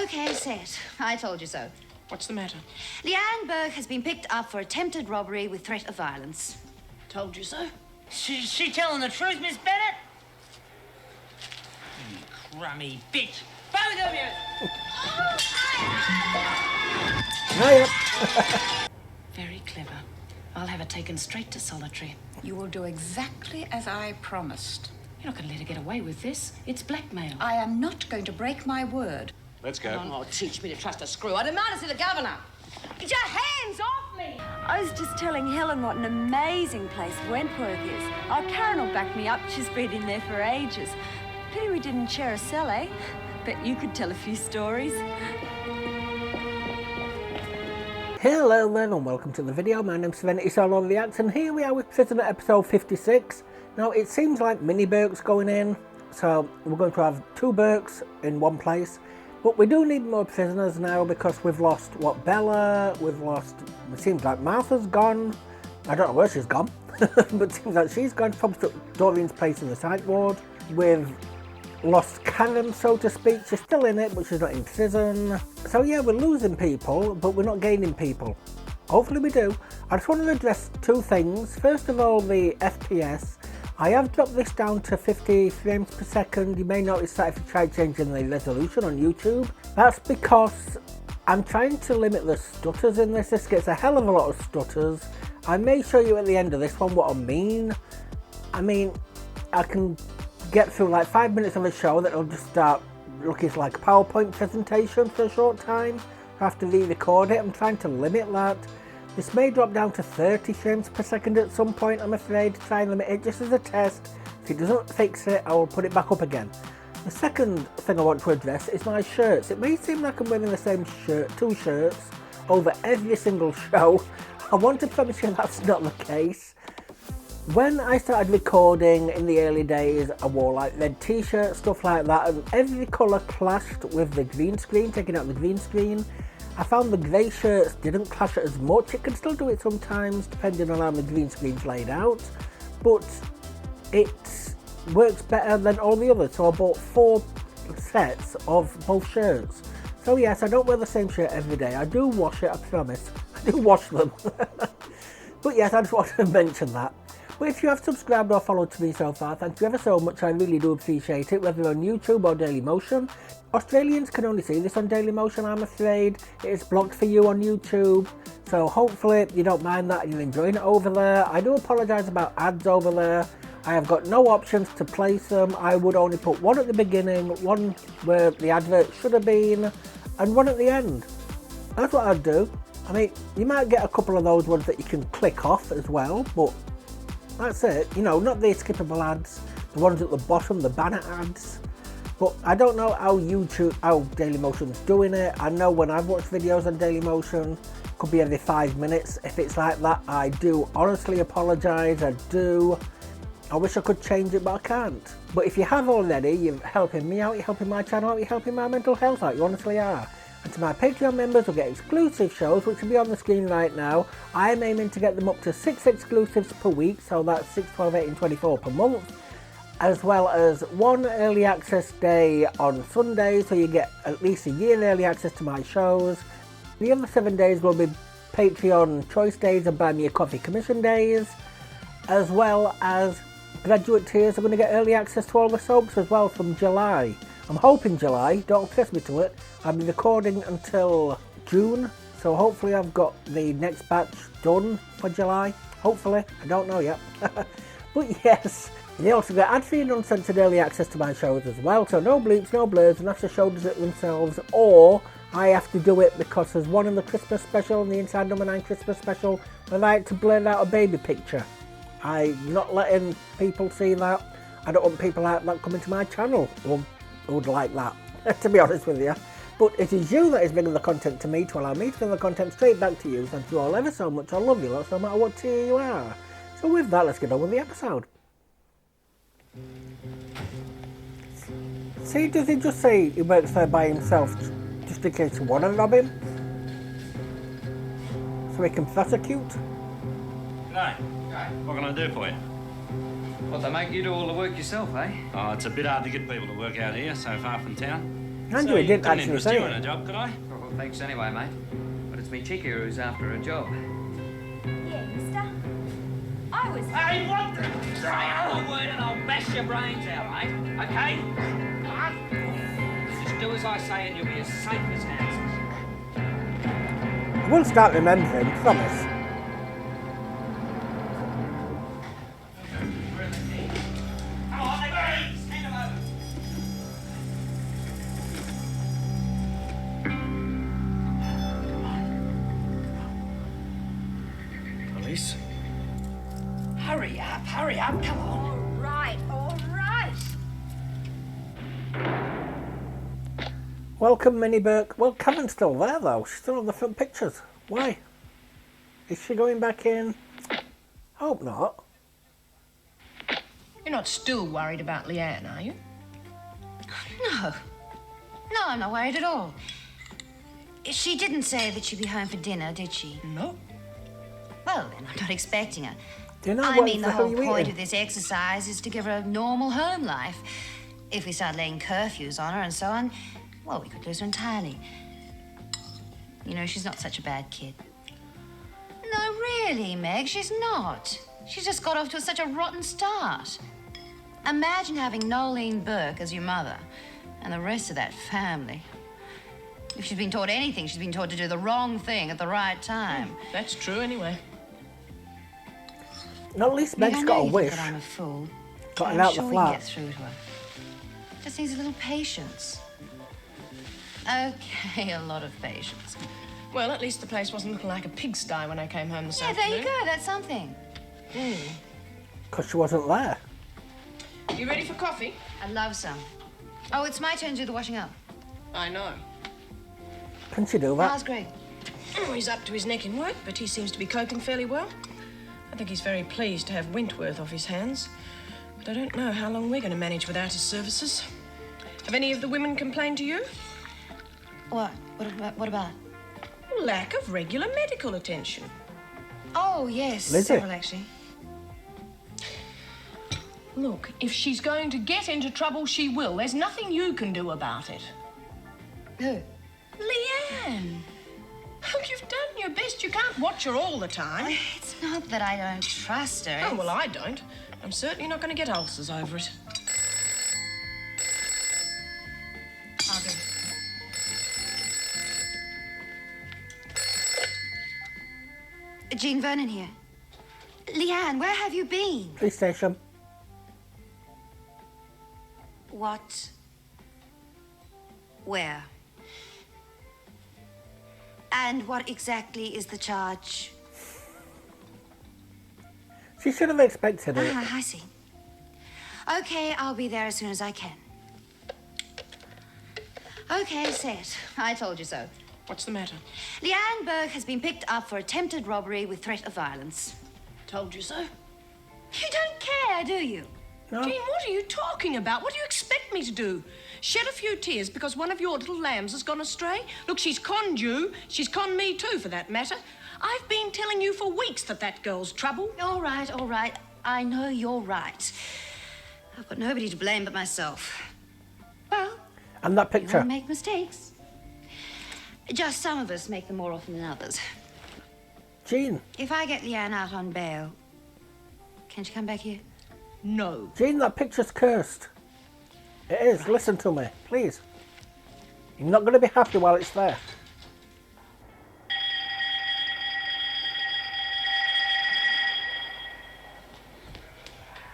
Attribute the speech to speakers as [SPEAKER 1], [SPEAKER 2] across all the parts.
[SPEAKER 1] Okay, set. I told you so.
[SPEAKER 2] What's the matter?
[SPEAKER 1] Leanne Burke has been picked up for attempted robbery with threat of violence.
[SPEAKER 2] Told you so.
[SPEAKER 3] She telling the truth, Miss Bennett? You crummy bitch. Both of you!
[SPEAKER 4] Hiya.
[SPEAKER 2] Very clever. I'll have her taken straight to solitary.
[SPEAKER 5] You will do exactly as I promised.
[SPEAKER 2] You're not going to let her get away with this. It's blackmail.
[SPEAKER 5] I am not going to break my word.
[SPEAKER 6] Let's go.
[SPEAKER 3] Oh, teach me to trust a screw. I demand to see the governor. Get your hands off me!
[SPEAKER 7] I was just telling Helen what an amazing place Wentworth is. Oh, Karen will back me up. She's been in there for ages. Pity we didn't share a cell, eh? Bet you could tell a few stories.
[SPEAKER 4] Hello then and welcome to the video. My name's SerenitySoloREACTS and here we are with Prisoner episode 56. Now it seems like mini Burke's going in, so we're going to have 2 Burkes in one place. But we do need more prisoners now because we've lost, Bella, we've lost, it seems like Martha's gone. I don't know where she's gone, but it seems like she's gone. Probably took Doreen's place in the psych ward. We've lost Karen, so to speak. She's still in it, but she's not in prison. So yeah, we're losing people, but we're not gaining people. Hopefully we do. I just want to address 2 things. First of all, the FPS. I have dropped this down to 50 frames per second. You may notice that if you try changing the resolution on YouTube. That's because I'm trying to limit the stutters in this. This gets a hell of a lot of stutters. I may show you at the end of this one what I mean. I can get through like 5 minutes of a show that will just start looking like a PowerPoint presentation for a short time. I have to re-record it. I'm trying to limit that. This may drop down to 30 frames per second at some point, I'm afraid, to try and limit it just as a test. If it doesn't fix it, I will put it back up again. The second thing I want to address is my shirts. It may seem like I'm wearing the same shirt, 2 shirts, over every single show. I want to promise you that's not the case. When I started recording in the early days, I wore like red t-shirts, stuff like that, and every colour clashed with the green screen, taking out the green screen. I found the grey shirts didn't clash as much. It can still do it sometimes, depending on how the green screen's laid out, but it works better than all the others. So I bought 4 sets of both shirts. So yes, I don't wear the same shirt every day. I do wash it, I promise. I do wash them. But yes, I just wanted to mention that. But if you have subscribed or followed to me so far, thank you ever so much. I really do appreciate it, whether on YouTube or Dailymotion. Australians can only see this on Dailymotion, I'm afraid. It is blocked for you on YouTube, so hopefully you don't mind that and you're enjoying it over there. I do apologise about ads over there. I have got no options to place them. I would only put 1 at the beginning, 1 where the advert should have been, and 1 at the end. That's what I'd do. You might get a couple of those ones that you can click off as well, but that's it. Not the skippable ads, the ones at the bottom, the banner ads. But I don't know how Dailymotion's doing it. I know when I've watched videos on Dailymotion, it could be every 5 minutes. If it's like that, I do honestly apologise. I do. I wish I could change it, but I can't. But if you have already, you're helping me out, you're helping my channel out, you're helping my mental health out. You honestly are. And to my Patreon members will get exclusive shows, which will be on the screen right now. I'm aiming to get them up to 6 exclusives per week, so that's 6, 12, 18, 24 per month. As well as 1 early access day on Sunday, so you get at least a year early access to my shows. The other 7 days will be Patreon choice days and buy me a coffee commission days. As well as graduate tiers are going to get early access to all the soaps as well from July. I'm hoping July, don't press me to it. I'll be recording until June, so hopefully I've got the next batch done for July. Hopefully, I don't know yet. But yes, they also get ad-free and uncensored early access to my shows as well, so no bleeps, no blurs, and after show does it themselves, or I have to do it because there's one in the Christmas special, in the Inside Number 9 Christmas special, where I like to blur out a baby picture. I'm not letting people see that. I don't want people like that coming to my channel who would like that, to be honest with you. But it is you that is bringing the content to me to allow me to bring the content straight back to you. Thank you all ever so much. I love you lots, no matter what tier you are. So with that, let's get on with the episode. See, does he just say he works there by himself just in case you want to rob him? So he can prosecute?
[SPEAKER 6] No. What can I do for you?
[SPEAKER 8] What, they make you do all the work yourself, eh?
[SPEAKER 6] Oh, it's a bit hard to get people to work out here, so far from town.
[SPEAKER 4] Andrew didn't actually
[SPEAKER 6] interest
[SPEAKER 4] say
[SPEAKER 6] you in a
[SPEAKER 4] it.
[SPEAKER 6] job, could I?
[SPEAKER 8] Oh, well, thanks anyway, mate. But it's me Chica who's after a job.
[SPEAKER 7] Yeah, mister. I was...
[SPEAKER 8] Hey, what the... Say another word and I'll bash your brains out, mate. Okay? Just do as I say and you'll be as safe as houses.
[SPEAKER 4] We'll start remembering, promise.
[SPEAKER 8] Come on, hey, stand them over. Police? Hurry up, come on.
[SPEAKER 7] All right, all right.
[SPEAKER 4] Welcome, Minnie Burke. Well, Karen's still there, though. She's still on the front pictures. Why? Is she going back in? Hope not.
[SPEAKER 3] You're not still worried about Leanne, are you?
[SPEAKER 1] No. No, I'm not worried at all. She didn't say that she'd be home for dinner, did she?
[SPEAKER 3] No.
[SPEAKER 1] Well, then, I'm not expecting her.
[SPEAKER 4] Dinner?
[SPEAKER 1] I
[SPEAKER 4] What
[SPEAKER 1] mean,
[SPEAKER 4] the
[SPEAKER 1] the
[SPEAKER 4] hell are
[SPEAKER 1] whole
[SPEAKER 4] you
[SPEAKER 1] point
[SPEAKER 4] eating?
[SPEAKER 1] of this exercise is to give her a normal home life. If we start laying curfews on her and so on, well, we could lose her entirely. You know, she's not such a bad kid. No, really, Meg, she's not. She's just got off to such a rotten start. Imagine having Nolene Burke as your mother and the rest of that family. If she's been taught anything, she's been taught to do the wrong thing at the right time.
[SPEAKER 3] That's true anyway.
[SPEAKER 4] At least
[SPEAKER 1] Meg,
[SPEAKER 4] Meg's
[SPEAKER 1] I
[SPEAKER 4] got
[SPEAKER 1] know
[SPEAKER 4] a
[SPEAKER 1] you
[SPEAKER 4] wish.
[SPEAKER 1] think that I'm a fool.
[SPEAKER 4] Gotten
[SPEAKER 1] I'm
[SPEAKER 4] out
[SPEAKER 1] sure
[SPEAKER 4] the
[SPEAKER 1] we can
[SPEAKER 4] flat.
[SPEAKER 1] get through to her. Just needs a little patience. Okay, a lot of patience.
[SPEAKER 3] Well, at least the place wasn't looking like a pigsty when I came home this
[SPEAKER 1] Yeah,
[SPEAKER 3] afternoon.
[SPEAKER 1] there you go. That's something.
[SPEAKER 4] Because she wasn't there.
[SPEAKER 3] You ready for coffee?
[SPEAKER 1] I'd love some. Oh, it's my turn to do the washing up.
[SPEAKER 3] I know.
[SPEAKER 4] Can she do that?
[SPEAKER 1] How's Greg?
[SPEAKER 3] Oh, he's up to his neck in work, but he seems to be coping fairly well. I think he's very pleased to have Wentworth off his hands. But I don't know how long we're going to manage without his services. Have any of the women complained to you?
[SPEAKER 1] What? What about?
[SPEAKER 3] Lack of regular medical attention.
[SPEAKER 1] Oh, yes.
[SPEAKER 4] Lizzie.
[SPEAKER 1] Several, actually.
[SPEAKER 3] Look, if she's going to get into trouble, she will. There's nothing you can do about it.
[SPEAKER 1] Who?
[SPEAKER 3] Leanne! Look, you've done your best. You can't watch her all the time.
[SPEAKER 1] It's not that I don't trust her.
[SPEAKER 3] Oh, well, I don't. I'm certainly not going to get ulcers over it.
[SPEAKER 1] I'll do. Jean Vernon here. Leanne, where have you been?
[SPEAKER 4] Police station.
[SPEAKER 1] What? Where? And what exactly is the charge?
[SPEAKER 4] She should have expected it.
[SPEAKER 1] Ah, I see. Okay, I'll be there as soon as I can. Okay, set. I told you so.
[SPEAKER 3] What's the matter?
[SPEAKER 1] Leanne Burke has been picked up for attempted robbery with threat of violence.
[SPEAKER 3] Told you so.
[SPEAKER 1] You don't care, do you?
[SPEAKER 4] No.
[SPEAKER 3] Jean, what are you talking about? What do you expect me to do? Shed a few tears because one of your little lambs has gone astray? Look, she's conned you. She's conned me too, for that matter. I've been telling you for weeks that girl's trouble.
[SPEAKER 1] All right, all right. I know you're right. I've got nobody to blame but myself. Well,
[SPEAKER 4] And that
[SPEAKER 1] we all
[SPEAKER 4] picture.
[SPEAKER 1] make mistakes. Just some of us make them more often than others.
[SPEAKER 4] Jean.
[SPEAKER 1] If I get Leanne out on bail, can she come back here?
[SPEAKER 3] No.
[SPEAKER 4] Jean, that picture's cursed. It is. Listen to me, please. You're not going to be happy while it's there.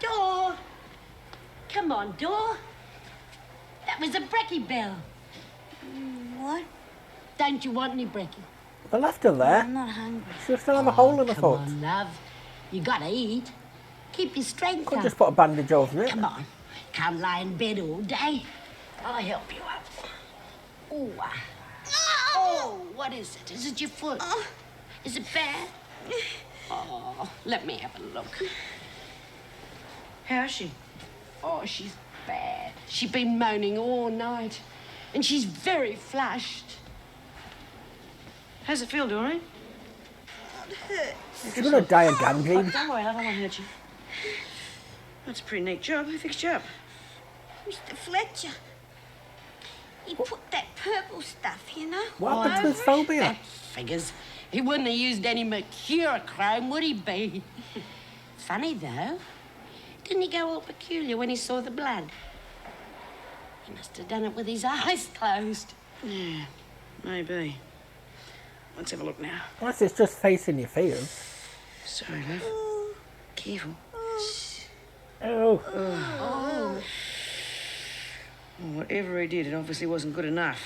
[SPEAKER 9] Door! Come on, door. That was a brekkie bell.
[SPEAKER 7] What?
[SPEAKER 9] Don't you want any brekkie?
[SPEAKER 4] They left her there.
[SPEAKER 7] I'm not hungry.
[SPEAKER 4] She'll still have a hole in her
[SPEAKER 9] Come
[SPEAKER 4] foot.
[SPEAKER 9] on, love. You gotta eat. Keep your strength
[SPEAKER 4] Could
[SPEAKER 9] up.
[SPEAKER 4] just put a bandage over it.
[SPEAKER 9] Come on. Can't lie in bed all day. I'll help you up. Oh, oh, what is it? Is it your foot? Is it bad? Oh, let me have a look.
[SPEAKER 1] How is she?
[SPEAKER 9] Oh, she's bad. She's been moaning all night. And she's very flushed.
[SPEAKER 1] How's it feel, Doreen?
[SPEAKER 4] She's going to die of gangrene.
[SPEAKER 1] Don't worry, love, I won't hurt you. That's a pretty neat job. Who fixed you up?
[SPEAKER 9] Mr. Fletcher. He put that purple stuff, you know.
[SPEAKER 4] What happened to his phobia?
[SPEAKER 9] That figures. He wouldn't have used any mercurochrome, would he be? Funny, though. Didn't he go all peculiar when he saw the blood? He must have done it with his eyes closed.
[SPEAKER 2] Yeah, maybe. Let's have a look now.
[SPEAKER 4] Unless it's just facing your fears.
[SPEAKER 2] Sorry, love. Careful.
[SPEAKER 4] Oh.
[SPEAKER 2] Well, whatever he did, it obviously wasn't good enough.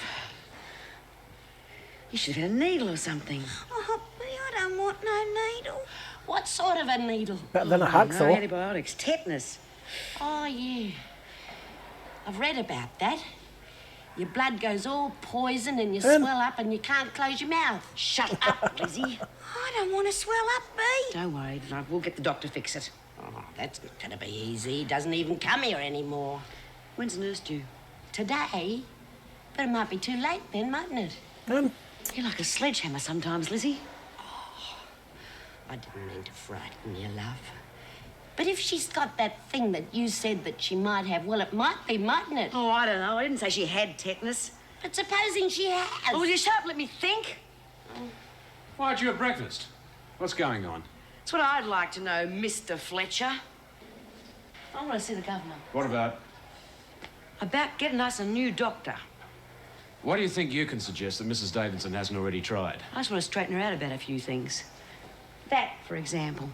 [SPEAKER 2] He should have had a needle or something.
[SPEAKER 9] Oh, I don't want no needle. What sort of a needle?
[SPEAKER 4] Better than a
[SPEAKER 2] No
[SPEAKER 4] hacksaw.
[SPEAKER 2] antibiotics. Tetanus.
[SPEAKER 9] Oh, yeah. I've read about that. Your blood goes all poison and you swell up and you can't close your mouth.
[SPEAKER 2] Shut up, Lizzie.
[SPEAKER 9] I don't want to swell up, Bee.
[SPEAKER 2] Don't worry, love. We'll get the doctor to fix it.
[SPEAKER 9] Oh, that's not going to be easy. He doesn't even come here anymore.
[SPEAKER 2] When's the nurse due?
[SPEAKER 9] Today? But it might be too late then, mightn't it?
[SPEAKER 2] You're like a sledgehammer sometimes, Lizzie.
[SPEAKER 9] I didn't mean to frighten you, love. But if she's got that thing that you said that she might have, well, it might be, mightn't it?
[SPEAKER 2] Oh, I don't know. I didn't say she had tetanus.
[SPEAKER 9] But supposing she has.
[SPEAKER 2] Oh, will you shut up? Let me think.
[SPEAKER 6] Why aren't you at breakfast? What's going on?
[SPEAKER 2] That's what I'd like to know, Mr. Fletcher.
[SPEAKER 9] I want to see the governor.
[SPEAKER 6] What about?
[SPEAKER 2] About getting us a new doctor.
[SPEAKER 6] What do you think you can suggest that Mrs. Davidson hasn't already tried?
[SPEAKER 2] I just want to straighten her out about a few things. That, for example.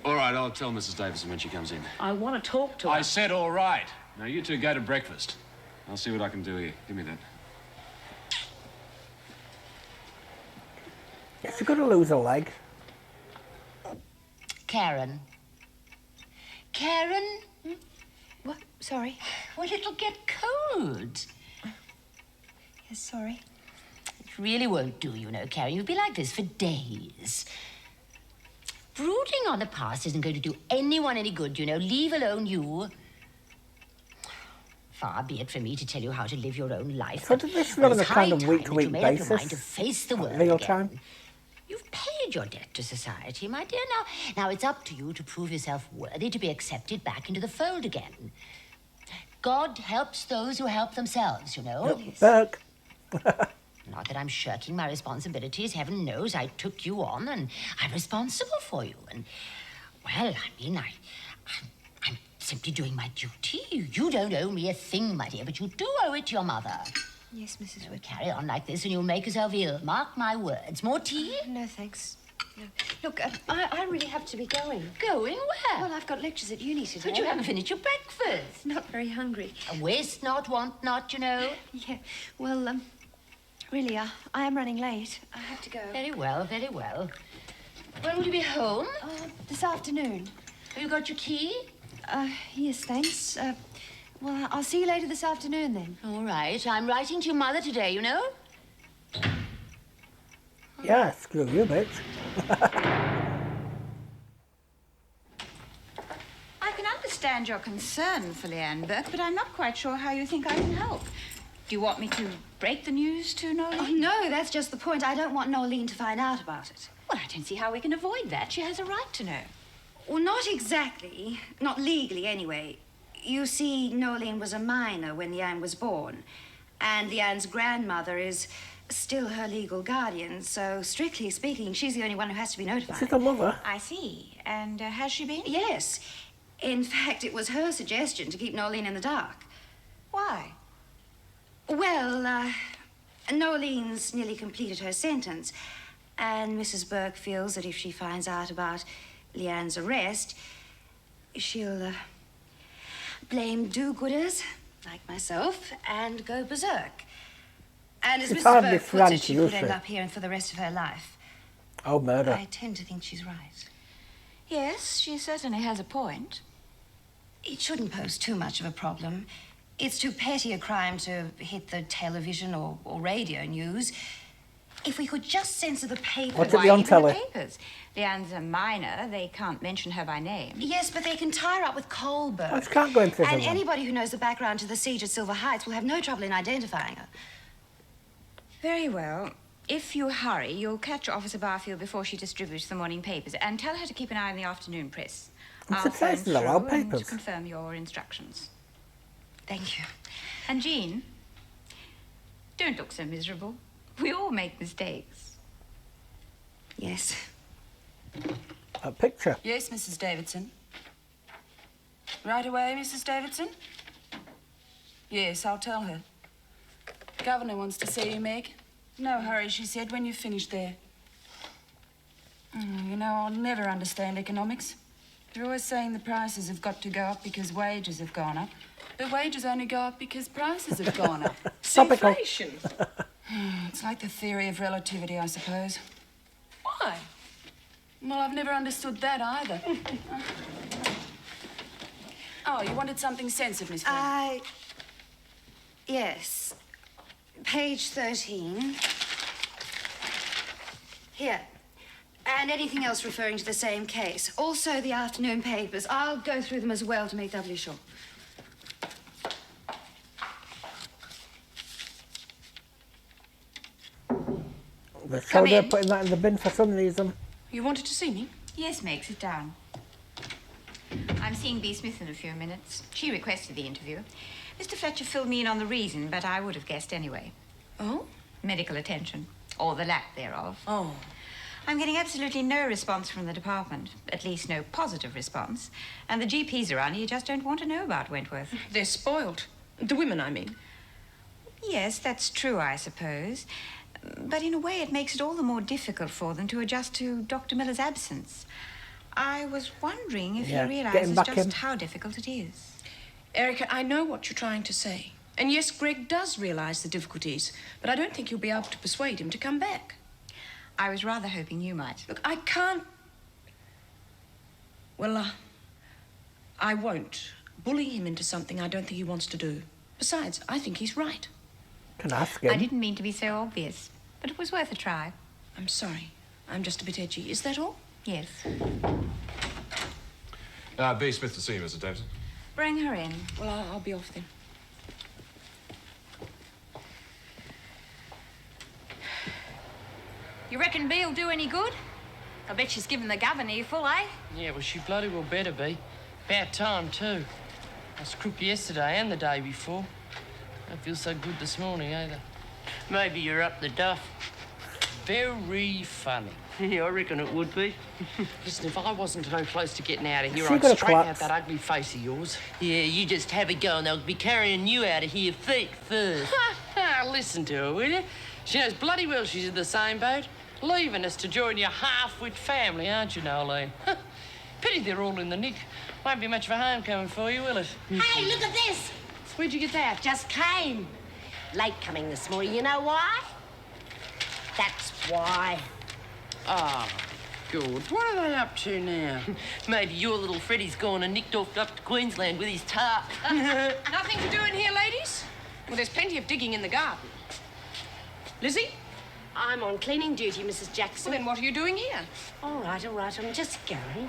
[SPEAKER 6] All right, I'll tell Mrs. Davidson when she comes in.
[SPEAKER 2] I want to talk to her.
[SPEAKER 6] I said all right. Now, you two go to breakfast. I'll see what I can do here. Give me that.
[SPEAKER 4] Yes, you're going to lose a leg.
[SPEAKER 1] Karen. Karen?
[SPEAKER 7] What? Sorry.
[SPEAKER 1] Well, it'll get cold.
[SPEAKER 7] Yes, sorry.
[SPEAKER 1] It really won't do, you know, Karen. You'll be like this for days. Brooding on the past isn't going to do anyone any good, you know. Leave alone you. Far be it from me to tell you how to live your own life.
[SPEAKER 4] So does this run on a kind of week-to-week basis?
[SPEAKER 1] To face the world
[SPEAKER 4] Real
[SPEAKER 1] again.
[SPEAKER 4] time?
[SPEAKER 1] You've paid your debt to society, my dear. Now it's up to you to prove yourself worthy to be accepted back into the fold again. God helps those who help themselves, you know.
[SPEAKER 4] Burke.
[SPEAKER 1] Not that I'm shirking my responsibilities. Heaven knows I took you on and I'm responsible for you. And, well, I mean, I'm simply doing my duty. You don't owe me a thing, my dear, but you do owe it to your mother.
[SPEAKER 7] Yes, Mrs.
[SPEAKER 1] You'll
[SPEAKER 7] Whit.
[SPEAKER 1] carry on like this and you'll make yourself ill. Mark my words. More tea?
[SPEAKER 7] No, thanks. No. Look, I really have to be going.
[SPEAKER 1] Going where?
[SPEAKER 7] Well, I've got lectures at uni today.
[SPEAKER 1] But you haven't finished your breakfast.
[SPEAKER 7] Not very hungry.
[SPEAKER 1] Waste not, want not, you know.
[SPEAKER 7] Yeah. Well, really, I am running late. I have to go.
[SPEAKER 1] Very well, very well. When will you be home?
[SPEAKER 7] This afternoon.
[SPEAKER 1] Have you got your key?
[SPEAKER 7] Yes, thanks. Well, I'll see you later this afternoon then.
[SPEAKER 1] All right. I'm writing to your mother today, you know.
[SPEAKER 4] Yeah, screw you, bitch.
[SPEAKER 5] I can understand your concern for Leanne Burke, but I'm not quite sure how you think I can help. Do you want me to break the news to Nolene?
[SPEAKER 1] Oh, no, that's just the point. I don't want Nolene to find out about it.
[SPEAKER 5] Well, I don't see how we can avoid that. She has a right to know.
[SPEAKER 1] Well, not exactly. Not legally, anyway. You see, Nolene was a minor when Leanne was born, and Leanne's grandmother is still her legal guardian, so strictly speaking, she's the only one who has to be notified.
[SPEAKER 4] She's the mother.
[SPEAKER 5] I see. And has she been?
[SPEAKER 1] Yes. In fact, it was her suggestion to keep Nolene in the dark.
[SPEAKER 5] Why?
[SPEAKER 1] Well, Nolene's nearly completed her sentence, and Mrs. Burke feels that if she finds out about Leanne's arrest, she'll blame do-gooders like myself and go berserk. And as
[SPEAKER 4] It's
[SPEAKER 1] Mrs.
[SPEAKER 4] hardly
[SPEAKER 1] Burke puts
[SPEAKER 4] frank,
[SPEAKER 1] it, she
[SPEAKER 4] you
[SPEAKER 1] could end
[SPEAKER 4] say.
[SPEAKER 1] up here for the rest of her life.
[SPEAKER 4] Oh, murder.
[SPEAKER 1] I tend to think she's right.
[SPEAKER 5] Yes, she certainly has a point.
[SPEAKER 1] It shouldn't pose too much of a problem. It's too petty a crime to hit the television or radio news. If we could just censor the papers...
[SPEAKER 4] What's it be on telly?
[SPEAKER 5] The papers? Leanne's a minor. They can't mention her by name.
[SPEAKER 1] Yes, but they can tie her up with Colbert.
[SPEAKER 4] Oh, she can't go in prison
[SPEAKER 1] And
[SPEAKER 4] then.
[SPEAKER 1] anybody who knows the background to the siege at Silver Heights will have no trouble in identifying her.
[SPEAKER 5] Very well. If you hurry, you'll catch Officer Barfield before she distributes the morning papers, and tell her to keep an eye on the afternoon press.
[SPEAKER 4] It's a test of our papers.
[SPEAKER 5] And confirm your instructions. Thank you. And Jean, don't look so miserable. We all make mistakes.
[SPEAKER 1] Yes.
[SPEAKER 4] A picture.
[SPEAKER 2] Yes, Mrs. Davidson. Right away, Mrs. Davidson? Yes, I'll tell her. Governor wants to see you, Meg. No hurry, she said, when you've finished there. You know, I'll never understand economics. They're always saying the prices have got to go up because wages have gone up. But wages only go up because prices have gone up.
[SPEAKER 3] Inflation.
[SPEAKER 2] It's like the theory of relativity, I suppose.
[SPEAKER 3] Why?
[SPEAKER 2] Well, I've never understood that either. Oh, you wanted something censored, Miss Flynn?
[SPEAKER 1] Yes. Page 13. Here. And anything else referring to the same case. Also the afternoon papers. I'll go through them as well to make doubly sure.
[SPEAKER 4] They're sure they're putting that in the bin for some reason.
[SPEAKER 3] You wanted to see me?
[SPEAKER 5] Yes, Meg, sit down. I'm seeing B. Smith in a few minutes. She requested the interview. Mr. Fletcher filled me in on the reason, but I would have guessed anyway.
[SPEAKER 3] Oh?
[SPEAKER 5] Medical attention, or the lack thereof.
[SPEAKER 3] Oh.
[SPEAKER 5] I'm getting absolutely no response from the department, at least no positive response. And the GPs around here just don't want to know about Wentworth.
[SPEAKER 3] They're spoiled. The women, I mean.
[SPEAKER 5] Yes, that's true, I suppose. But in a way, it makes it all the more difficult for them to adjust to Dr. Miller's absence. I was wondering if he realizes just how difficult it is.
[SPEAKER 3] Erica, I know what you're trying to say. And yes, Greg does realize the difficulties, but I don't think you'll be able to persuade him to come back.
[SPEAKER 5] I was rather hoping you might.
[SPEAKER 3] Look, I can't... Well, I won't bully him into something I don't think he wants to do. Besides, I think he's right.
[SPEAKER 4] Can I ask him?
[SPEAKER 5] I didn't mean to be so obvious, but it was worth a try.
[SPEAKER 3] I'm sorry. I'm just a bit edgy. Is that all?
[SPEAKER 5] Yes.
[SPEAKER 6] B. Smith to see you, Mr. Davidson.
[SPEAKER 5] Bring her in.
[SPEAKER 3] Well, I'll be off then.
[SPEAKER 5] You reckon Bee'll do any good? I bet she's given the governor your full, eh?
[SPEAKER 10] Yeah, well, she bloody well better be. About time, too. I was crook yesterday and the day before. Don't feel so good this morning, either. Maybe you're up the duff. Very funny.
[SPEAKER 8] Yeah, I reckon it would be.
[SPEAKER 10] Listen, if I wasn't so close to getting out of here,
[SPEAKER 4] She
[SPEAKER 10] I'd
[SPEAKER 4] got a
[SPEAKER 10] straighten out
[SPEAKER 4] collapse.
[SPEAKER 10] that ugly face of yours.
[SPEAKER 8] Yeah, you just have it going. They'll be carrying you out of here feet first.
[SPEAKER 10] Listen to her, will you? She knows bloody well she's in the same boat. Leaving us to join your half-wit family, aren't you, Nolene? Pity they're all in the nick. Won't be much of a homecoming for you, will it?
[SPEAKER 9] Hey, look at this.
[SPEAKER 10] Where'd you get that?
[SPEAKER 9] Just came. Late coming this morning. You know why? That's why.
[SPEAKER 10] Oh, good. What are they up to now?
[SPEAKER 8] Maybe your little Freddie's gone and nicked off up to Queensland with his tarp.
[SPEAKER 3] Nothing to do in here, ladies? Well, there's plenty of digging in the garden. Lizzie?
[SPEAKER 9] I'm on cleaning duty, Mrs. Jackson.
[SPEAKER 3] Well, then what are you doing here?
[SPEAKER 9] All right, I'm just going.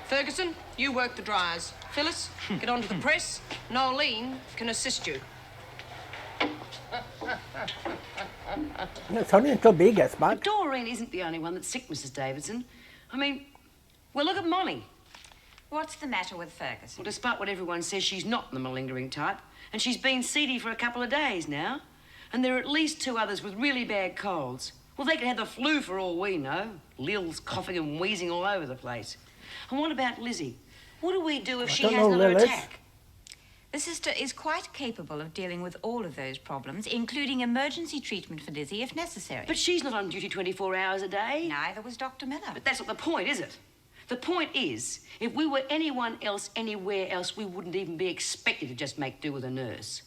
[SPEAKER 3] Ferguson, you work the dryers. Phyllis, get onto the press. Nolene can assist you.
[SPEAKER 4] It's only until B gets back.
[SPEAKER 2] Doreen isn't the only one that's sick, Mrs. Davidson. I mean, well, look at Molly.
[SPEAKER 5] What's the matter with Ferguson?
[SPEAKER 2] Well, despite what everyone says, she's not the malingering type. And she's been seedy for a couple of days now. And there are at least 2 others with really bad colds. Well, they could have the flu for all we know. Lil's coughing and wheezing all over the place. And what about Lizzie? What do we do if she has another attack?
[SPEAKER 5] The sister is quite capable of dealing with all of those problems, including emergency treatment for Lizzie if necessary.
[SPEAKER 2] But she's not on duty 24 hours a day.
[SPEAKER 5] Neither was Dr. Miller.
[SPEAKER 2] But that's not the point, is it? The point is, if we were anyone else, anywhere else, we wouldn't even be expected to just make do with a nurse.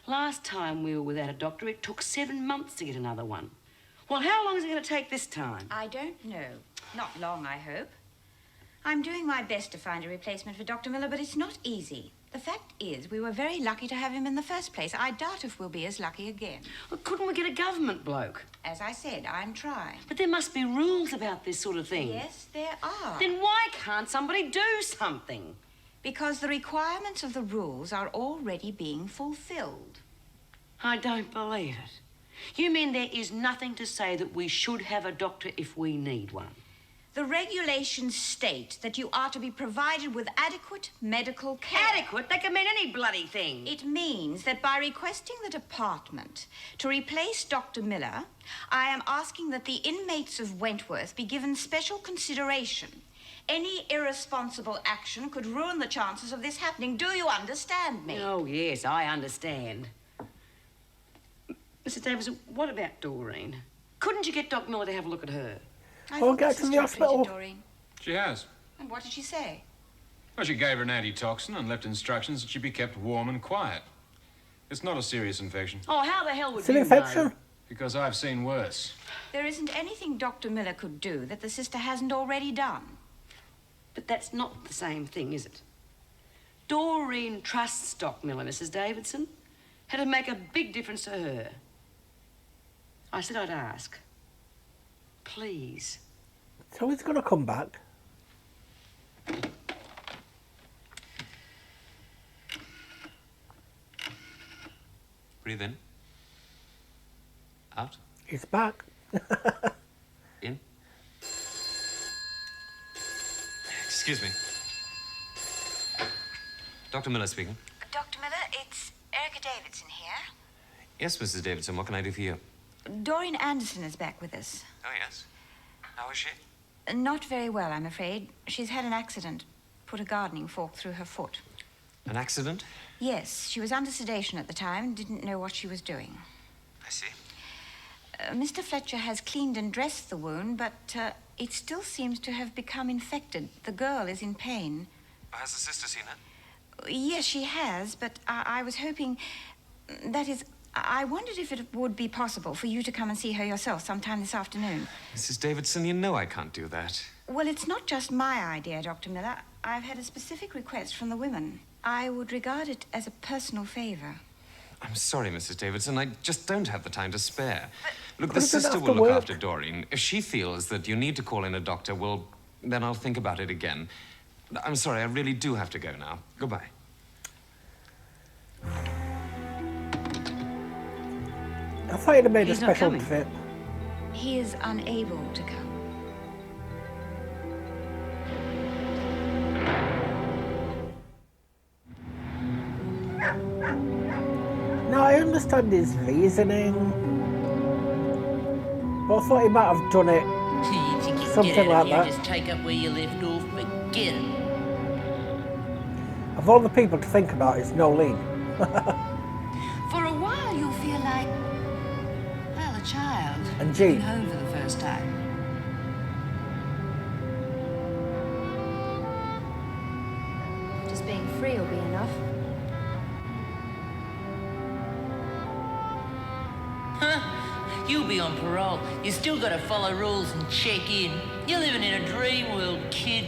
[SPEAKER 2] Last time we were without a doctor, it took 7 months to get another one. Well, how long is it going to take this time?
[SPEAKER 5] I don't know. Not long, I hope. I'm doing my best to find a replacement for Dr. Miller, but it's not easy. The fact is, we were very lucky to have him in the first place. I doubt if we'll be as lucky again.
[SPEAKER 2] Well, couldn't we get a government bloke?
[SPEAKER 5] As I said, I'm trying.
[SPEAKER 2] But there must be rules about this sort of thing.
[SPEAKER 5] Yes, there are.
[SPEAKER 2] Then why can't somebody do something?
[SPEAKER 5] Because the requirements of the rules are already being fulfilled.
[SPEAKER 2] I don't believe it. You mean there is nothing to say that we should have a doctor if we need one?
[SPEAKER 5] The regulations state that you are to be provided with adequate medical care.
[SPEAKER 2] Adequate? That can mean any bloody thing.
[SPEAKER 5] It means that by requesting the department to replace Dr. Miller, I am asking that the inmates of Wentworth be given special consideration. Any irresponsible action could ruin the chances of this happening. Do you understand me?
[SPEAKER 2] Oh, yes, I understand. Mrs. Davidson, what about Doreen? Couldn't you get Doc Miller to have a look at her?
[SPEAKER 4] I'll get to the hospital.
[SPEAKER 6] She has.
[SPEAKER 5] And what did she say?
[SPEAKER 6] Well, she gave her an antitoxin and left instructions that she be kept warm and quiet. It's not a serious infection.
[SPEAKER 2] Oh, how the hell would
[SPEAKER 4] It's an
[SPEAKER 2] you
[SPEAKER 4] infection.
[SPEAKER 2] know?
[SPEAKER 6] Because I've seen worse.
[SPEAKER 5] There isn't anything Dr. Miller could do that the sister hasn't already done.
[SPEAKER 2] But that's not the same thing, is it? Doreen trusts Doc Miller, Mrs. Davidson. It'd make a big difference to her. I said I'd ask. Please.
[SPEAKER 4] So he's going to come back.
[SPEAKER 11] Breathe in. Out.
[SPEAKER 4] He's back.
[SPEAKER 11] In. Excuse me. Dr. Miller speaking.
[SPEAKER 5] Dr. Miller, it's Erica Davidson here.
[SPEAKER 11] Yes, Mrs. Davidson, what can I do for you?
[SPEAKER 5] Doreen Anderson is back with us.
[SPEAKER 11] Oh, yes. How is she?
[SPEAKER 5] Not very well, I'm afraid. She's had an accident. Put a gardening fork through her foot.
[SPEAKER 11] An accident?
[SPEAKER 5] Yes, she was under sedation at the time, didn't know what she was doing.
[SPEAKER 11] I see.
[SPEAKER 5] Mr. Fletcher has cleaned and dressed the wound, but it still seems to have become infected. The girl is in pain.
[SPEAKER 11] Has the sister seen her?
[SPEAKER 5] Yes, she has, but I was hoping... That is, I wondered if it would be possible for you to come and see her yourself sometime this afternoon.
[SPEAKER 11] Mrs. Davidson, you know I can't do that.
[SPEAKER 5] Well, it's not just my idea, Dr. Miller. I've had a specific request from the women. I would regard it as a personal favor.
[SPEAKER 11] I'm sorry, Mrs. Davidson. I just don't have the time to spare. Look, the
[SPEAKER 4] But it's
[SPEAKER 11] sister
[SPEAKER 4] enough
[SPEAKER 11] will
[SPEAKER 4] to
[SPEAKER 11] look
[SPEAKER 4] work.
[SPEAKER 11] after Doreen. If she feels that you need to call in a doctor, well, then I'll think about it again. I'm sorry, I really do have to go now. Goodbye.
[SPEAKER 4] I thought he'd have made
[SPEAKER 2] He's
[SPEAKER 4] a
[SPEAKER 2] not
[SPEAKER 4] special
[SPEAKER 2] coming.
[SPEAKER 4] trip.
[SPEAKER 5] He is unable to come.
[SPEAKER 4] Now, I understand his reasoning, but I thought he might have done it
[SPEAKER 12] You think you can
[SPEAKER 4] something
[SPEAKER 12] get out
[SPEAKER 4] like
[SPEAKER 12] of here,
[SPEAKER 4] that.
[SPEAKER 12] just take up where you left off, forget it.
[SPEAKER 4] Of all the people to think about, it's Nolene.
[SPEAKER 1] For a while, you'll feel like, well, a child.
[SPEAKER 4] And Jean.
[SPEAKER 1] Being home for the first time. Just being free will be enough.
[SPEAKER 12] You'll be on parole. You still gotta follow rules and check in. You're living in a dream world, kid.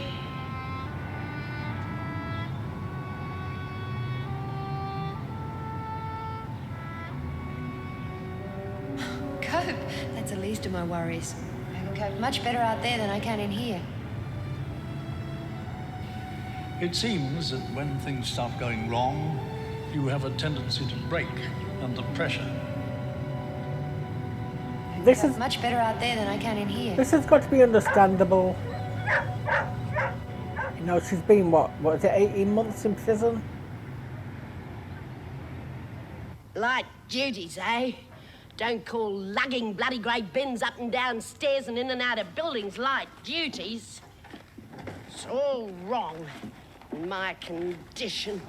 [SPEAKER 1] Cope. That's the least of my worries. I can cope much better out there than I can in here.
[SPEAKER 13] It seems that when things start going wrong, you have a tendency to break under pressure.
[SPEAKER 4] This is
[SPEAKER 1] Much better out there than I can in here.
[SPEAKER 4] This has got to be understandable. You know, she's been, what is it, 18 months in prison?
[SPEAKER 9] Light duties, eh? Don't call lugging bloody great bins up and down stairs and in and out of buildings light duties. It's all wrong in my condition.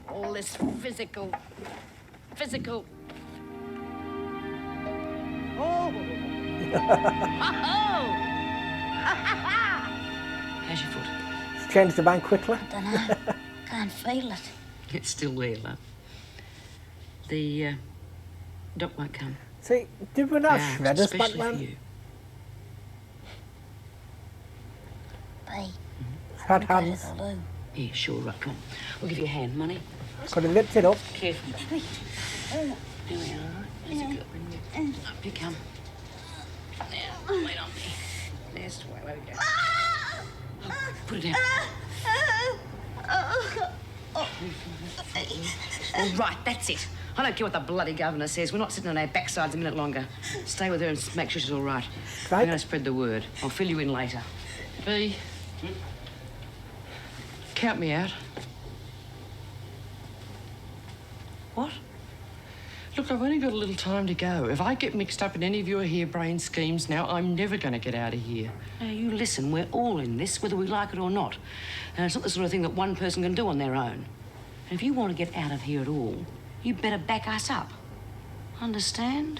[SPEAKER 9] All this physical... Oh!
[SPEAKER 2] How's your foot?
[SPEAKER 4] She's changed the mind quickly.
[SPEAKER 9] I don't know. Can't feel it.
[SPEAKER 2] It's still there, love. The doc won't come.
[SPEAKER 4] See, did we not
[SPEAKER 2] Yeah,
[SPEAKER 4] shred us back
[SPEAKER 2] especially for
[SPEAKER 4] then?
[SPEAKER 2] you.
[SPEAKER 9] Hey,
[SPEAKER 4] Had hands.
[SPEAKER 2] Yeah, sure, right, come on. I'll give you a hand, money.
[SPEAKER 4] Could have lifted up.
[SPEAKER 2] Careful. Here we are, all right? There's a good one. Up you come. Now, wait on me. There's the way we go. Oh, put it down. All right, that's it. I don't care what the bloody governor says. We're not sitting on our backsides a minute longer. Stay with her and make sure she's all right.
[SPEAKER 4] Right.
[SPEAKER 2] I'm going to spread the word. I'll fill you in later.
[SPEAKER 10] B, count me out.
[SPEAKER 2] What?
[SPEAKER 10] Look, I've only got a little time to go. If I get mixed up in any of your harebrained schemes now, I'm never going to get out of here.
[SPEAKER 2] Now, you listen. We're all in this, whether we like it or not. And it's not the sort of thing that one person can do on their own. And if you want to get out of here at all, you better back us up. Understand?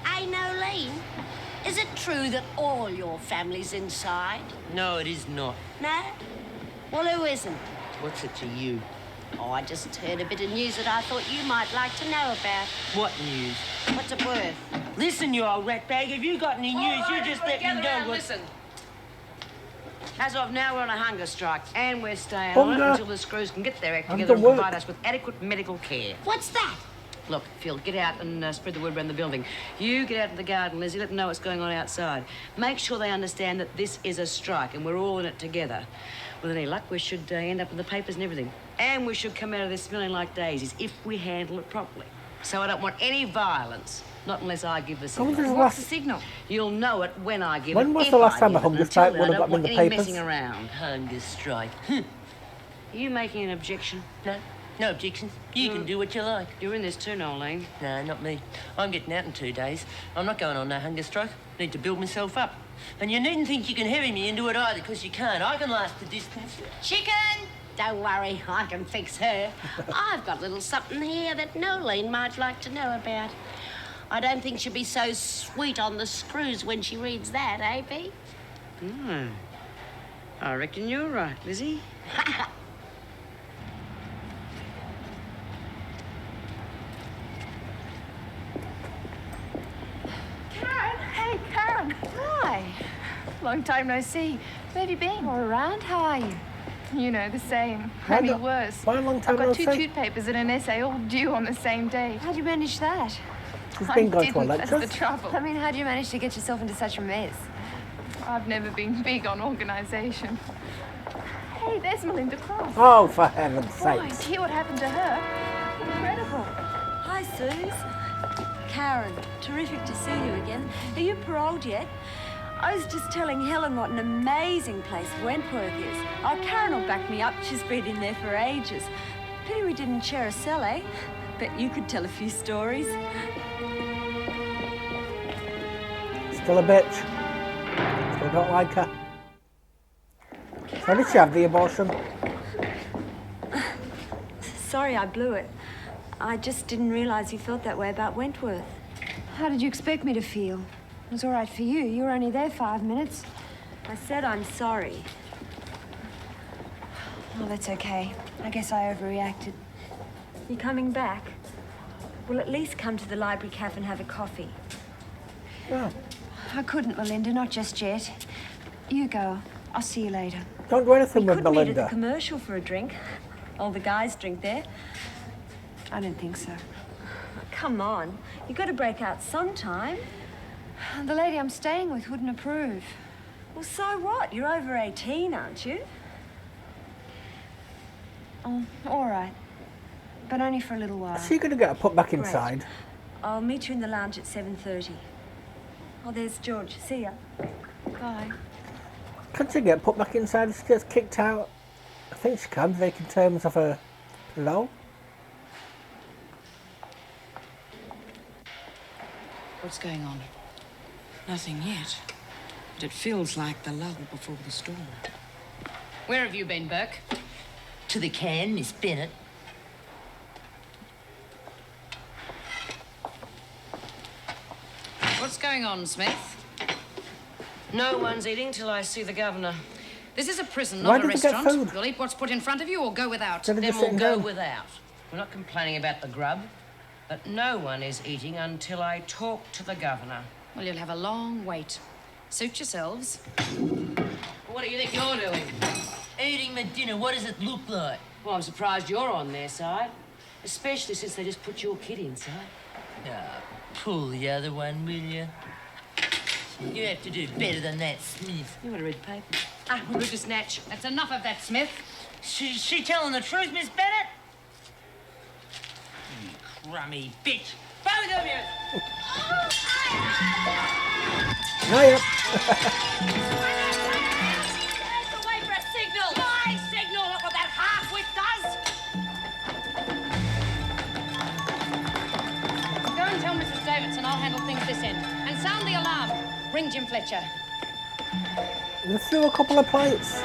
[SPEAKER 9] Hey, Nolene, is it true that all your family's inside?
[SPEAKER 12] No, it is not.
[SPEAKER 9] No? Well, who isn't?
[SPEAKER 12] What's it to you?
[SPEAKER 9] Oh, I just heard a bit of news that I thought you might like to know about.
[SPEAKER 12] What news?
[SPEAKER 9] What's it worth?
[SPEAKER 12] Listen, you old ratbag, if you got any news, you just let me know what...
[SPEAKER 2] Listen. As of now, we're on a hunger strike, and we're staying
[SPEAKER 4] Hunger.
[SPEAKER 2] on it until the screws can get their act
[SPEAKER 4] Hunger
[SPEAKER 2] together and
[SPEAKER 4] work.
[SPEAKER 2] provide us with adequate medical care.
[SPEAKER 9] What's that?
[SPEAKER 2] Look, Phil, get out and spread the word around the building. You get out to the garden, Lizzie, let them know what's going on outside. Make sure they understand that this is a strike and we're all in it together. With any luck, we should end up in the papers and everything. And we should come out of this smelling like daisies if we handle it properly. So I don't want any violence, not unless I give the signal.
[SPEAKER 1] What's the signal?
[SPEAKER 2] You'll know it when I give it.
[SPEAKER 4] When was
[SPEAKER 2] if
[SPEAKER 4] the last
[SPEAKER 2] I
[SPEAKER 4] time
[SPEAKER 2] give
[SPEAKER 4] a hunger
[SPEAKER 2] it.
[SPEAKER 4] strike
[SPEAKER 2] Until
[SPEAKER 4] would
[SPEAKER 2] then,
[SPEAKER 4] have
[SPEAKER 2] I
[SPEAKER 4] got in
[SPEAKER 2] don't
[SPEAKER 4] the
[SPEAKER 2] want any
[SPEAKER 4] papers?
[SPEAKER 2] messing around.
[SPEAKER 12] Hunger strike.
[SPEAKER 2] Are you making an objection?
[SPEAKER 12] No, no objections. You can do what you like.
[SPEAKER 2] You're in this too, Nolene.
[SPEAKER 12] No, not me. I'm getting out in 2 days. I'm not going on no hunger strike. Need to build myself up. And you needn't think you can heavy me into it either, because you can't. I can last the distance.
[SPEAKER 9] Chicken! Don't worry, I can fix her. I've got a little something here that Nolene might like to know about. I don't think she'll be so sweet on the screws when she reads that, eh, B?
[SPEAKER 2] I reckon you're right, Lizzie.
[SPEAKER 7] Karen! Hey, Karen! Hi. Long time no see. Where have you been? All around. How are you? You know, the same. Maybe worse.
[SPEAKER 4] Why a long time
[SPEAKER 7] I've got
[SPEAKER 4] no
[SPEAKER 7] two
[SPEAKER 4] see?
[SPEAKER 7] tute papers and an essay all due on the same day. How'd you manage that?
[SPEAKER 4] She's been going to a
[SPEAKER 7] That's
[SPEAKER 4] lecture.
[SPEAKER 7] the trouble. I mean, how'd you manage to get yourself into such a mess? I've never been big on organisation. Hey, there's Melinda Cross.
[SPEAKER 4] Oh, for heaven's
[SPEAKER 7] Boy,
[SPEAKER 4] sake.
[SPEAKER 7] hear what happened to her. Incredible. Hi, Suze. Karen, terrific to see you again. Are you paroled yet? I was just telling Helen what an amazing place Wentworth is. Oh, Karen will back me up. She's been in there for ages. Pity we didn't share a cell, eh? Bet you could tell a few stories.
[SPEAKER 4] Still a bitch. Still don't like her. So did she have the abortion?
[SPEAKER 7] Sorry I blew it. I just didn't realise you felt that way about Wentworth. How did you expect me to feel? It was all right for you. You were only there 5 minutes. I said I'm sorry. Oh, that's okay. I guess I overreacted. You coming back? We'll at least come to the library cafe and have a coffee.
[SPEAKER 4] Yeah.
[SPEAKER 7] I couldn't, Melinda, not just yet. You go. I'll see you later.
[SPEAKER 4] Don't do anything with
[SPEAKER 7] We could meet at the
[SPEAKER 4] Melinda.
[SPEAKER 7] commercial for a drink. All the guys drink there. I don't think so. Come on. You've got to break out sometime. The lady I'm staying with wouldn't approve. Well, so what? You're over 18, aren't you? Oh, all right. But only for a little while.
[SPEAKER 4] Is she going to get her put back
[SPEAKER 7] Great.
[SPEAKER 4] inside?
[SPEAKER 7] I'll meet you in the lounge at 7:30. Oh, there's George. See ya. Bye.
[SPEAKER 4] Can she get put back inside if she gets kicked out? I think she can, vacant terms of her parole.
[SPEAKER 2] What's going on? Nothing yet. But it feels like the lull before the storm. Where have you been, Burke?
[SPEAKER 12] To the can, Miss Bennett.
[SPEAKER 2] What's going on, Smith? No one's eating till I see the governor.
[SPEAKER 14] This is a prison,
[SPEAKER 4] Why
[SPEAKER 14] not a
[SPEAKER 4] did they get
[SPEAKER 14] restaurant.
[SPEAKER 4] food?
[SPEAKER 14] You'll eat what's put in front of you or go without.
[SPEAKER 4] Instead of
[SPEAKER 2] Then
[SPEAKER 4] just
[SPEAKER 2] we'll
[SPEAKER 4] sitting
[SPEAKER 2] go
[SPEAKER 4] down.
[SPEAKER 2] without. We're not complaining about the grub, but no one is eating until I talk to the governor.
[SPEAKER 14] Well, you'll have a long wait. Suit yourselves.
[SPEAKER 2] What do you think you're doing?
[SPEAKER 12] Eating my dinner, what does it look like?
[SPEAKER 2] Well, I'm surprised you're on their side, especially since they just put your kid inside.
[SPEAKER 12] Pull the other one, will you? You have to do better than that, Smith.
[SPEAKER 2] You want to read the paper?
[SPEAKER 14] Ah, we'll move to snatch. That's enough of that, Smith.
[SPEAKER 12] She telling the truth, Miss Bennett? You crummy bitch. Both of you!
[SPEAKER 4] Hiya.
[SPEAKER 14] Let's wait for a signal. My signal, look what that half-wit does. Go and tell Mrs. Davidson I'll handle things this end. And sound the alarm. Ring Jim Fletcher.
[SPEAKER 4] Let's do a couple of plates.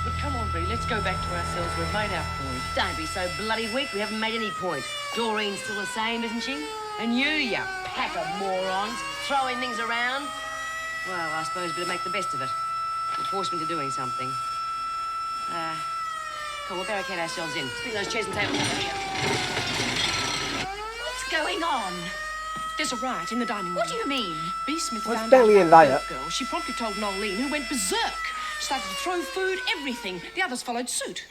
[SPEAKER 10] But come on, Bea, let's go back to our cells. We've made our point.
[SPEAKER 2] Don't be so bloody weak. We haven't made any point. Doreen's still the same, isn't she? And you pack of morons, throwing things around. Well, I suppose we'll make the best of it. It forced me to doing something. Come on, we'll barricade ourselves in. Bring those chairs and tables over here.
[SPEAKER 14] What's going on?
[SPEAKER 3] There's a riot in the dining room.
[SPEAKER 14] What do you mean?
[SPEAKER 3] B. Smith
[SPEAKER 4] What's
[SPEAKER 3] found
[SPEAKER 4] Billy
[SPEAKER 3] out
[SPEAKER 4] and
[SPEAKER 3] about
[SPEAKER 4] Riot?
[SPEAKER 3] the girl. She promptly told Nolene, who went berserk. Started to throw food, everything. The others followed suit.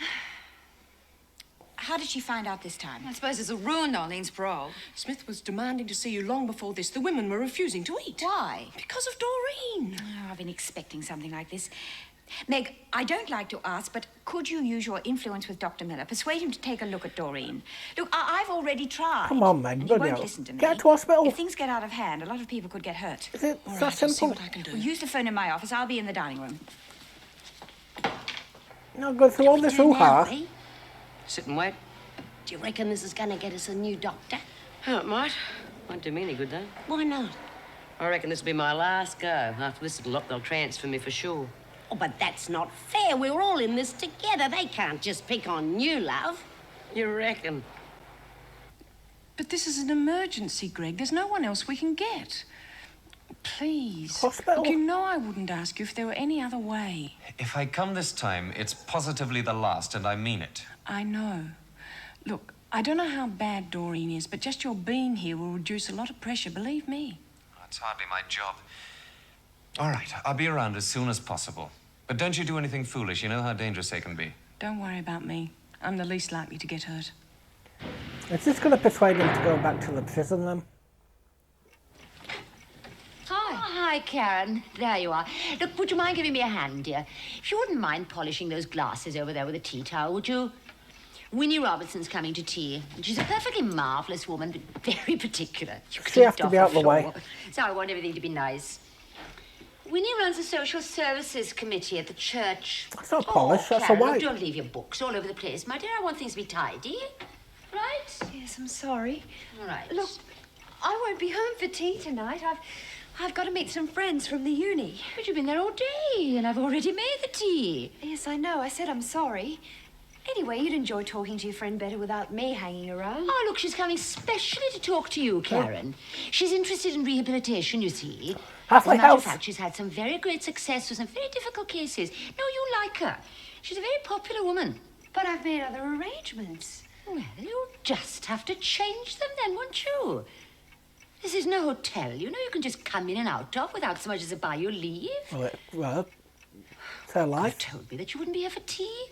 [SPEAKER 5] How did she find out this time?
[SPEAKER 14] I suppose it's a ruined Arlene's parole.
[SPEAKER 3] Smith was demanding to see you long before this. The women were refusing to eat.
[SPEAKER 5] Why?
[SPEAKER 3] Because of Doreen.
[SPEAKER 5] Oh, I've been expecting something like this. Meg, I don't like to ask, but could you use your influence with Dr. Miller? Persuade him to take a look at Doreen. Look, I've already tried.
[SPEAKER 4] Come on, Meg.
[SPEAKER 5] And he
[SPEAKER 4] Bloody
[SPEAKER 5] won't
[SPEAKER 4] hell.
[SPEAKER 5] listen to me.
[SPEAKER 4] Get to hospital.
[SPEAKER 5] If things get out of hand, a lot of people could get hurt.
[SPEAKER 4] Is it
[SPEAKER 3] All
[SPEAKER 4] that
[SPEAKER 3] right, I'll see
[SPEAKER 4] simple?
[SPEAKER 3] what I can do.
[SPEAKER 5] Well, use the phone in my office. I'll be in the dining room.
[SPEAKER 4] Not go through all this hoo-ha.
[SPEAKER 2] Sit and wait.
[SPEAKER 9] Do you reckon this is going to get us a new doctor?
[SPEAKER 2] Oh, it might. Won't do me any good, though.
[SPEAKER 9] Why not?
[SPEAKER 2] I reckon this will be my last go. After this little lot, they'll transfer me for sure.
[SPEAKER 9] Oh, but that's not fair. We're all in this together. They can't just pick on you, love.
[SPEAKER 2] You reckon?
[SPEAKER 3] But this is an emergency, Greg. There's no one else we can get. Please.
[SPEAKER 4] Hospital?
[SPEAKER 3] Look, you know I wouldn't ask you if there were any other way.
[SPEAKER 11] If I come this time, it's positively the last, and I mean it.
[SPEAKER 3] I know. Look, I don't know how bad Doreen is, but just your being here will reduce a lot of pressure, believe me.
[SPEAKER 11] It's hardly my job. All right, I'll be around as soon as possible. But don't you do anything foolish. You know how dangerous they can be.
[SPEAKER 3] Don't worry about me. I'm the least likely to get hurt.
[SPEAKER 4] Is this going to persuade him to go back to the prison then?
[SPEAKER 1] Hi. Oh, hi, Karen. There you are. Look, would you mind giving me a hand, dear? If you wouldn't mind polishing those glasses over there with a tea towel, would you? Winnie Robertson's coming to tea. She's a perfectly marvellous woman, but very particular.
[SPEAKER 4] She has to be out of the way.
[SPEAKER 1] So I want everything to be nice. Winnie runs the social services committee at the church.
[SPEAKER 4] That's not polished, that's a
[SPEAKER 1] Karen,
[SPEAKER 4] white.
[SPEAKER 1] look, don't leave your books all over the place. My dear, I want things to be tidy. Right?
[SPEAKER 7] Yes, I'm sorry.
[SPEAKER 1] All right.
[SPEAKER 7] Look, I won't be home for tea tonight. I've got to meet some friends from the uni.
[SPEAKER 1] But you've been there all day, and I've already made the tea.
[SPEAKER 7] Yes, I know. I said I'm sorry. Anyway, you'd enjoy talking to your friend better without me hanging around.
[SPEAKER 1] Oh, look, she's coming specially to talk to you, Karen. She's interested in rehabilitation, you see. As a matter of fact, she's had some very great success with some very difficult cases. No, you like her. She's a very popular woman.
[SPEAKER 7] But I've made other arrangements.
[SPEAKER 1] Well, you'll just have to change them then, won't you? This is no hotel, you know, you can just come in and out of without so much as a by your leave.
[SPEAKER 4] Well, it's her life.
[SPEAKER 1] You told me that you wouldn't be here for tea.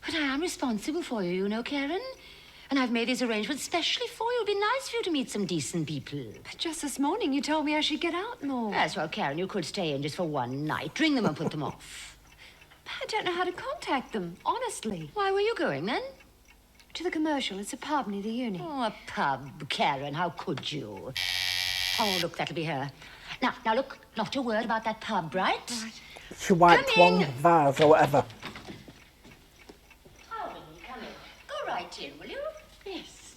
[SPEAKER 1] But I am responsible for you, you know, Karen. And I've made these arrangements specially for you. It'll be nice for you to meet some decent people.
[SPEAKER 7] But just this morning you told me I should get out more.
[SPEAKER 1] That's well, Karen, you could stay in just for one night. Ring them and put them off.
[SPEAKER 7] I don't know how to contact them, honestly.
[SPEAKER 1] Why were you going, then?
[SPEAKER 7] To the commercial. It's a pub near the uni.
[SPEAKER 1] Oh, a pub, Karen. How could you? Oh, look, that'll be her. Now, look, not a word about that pub, right? Right.
[SPEAKER 4] She wiped one vase or whatever.
[SPEAKER 1] Go right in, will you? Yes.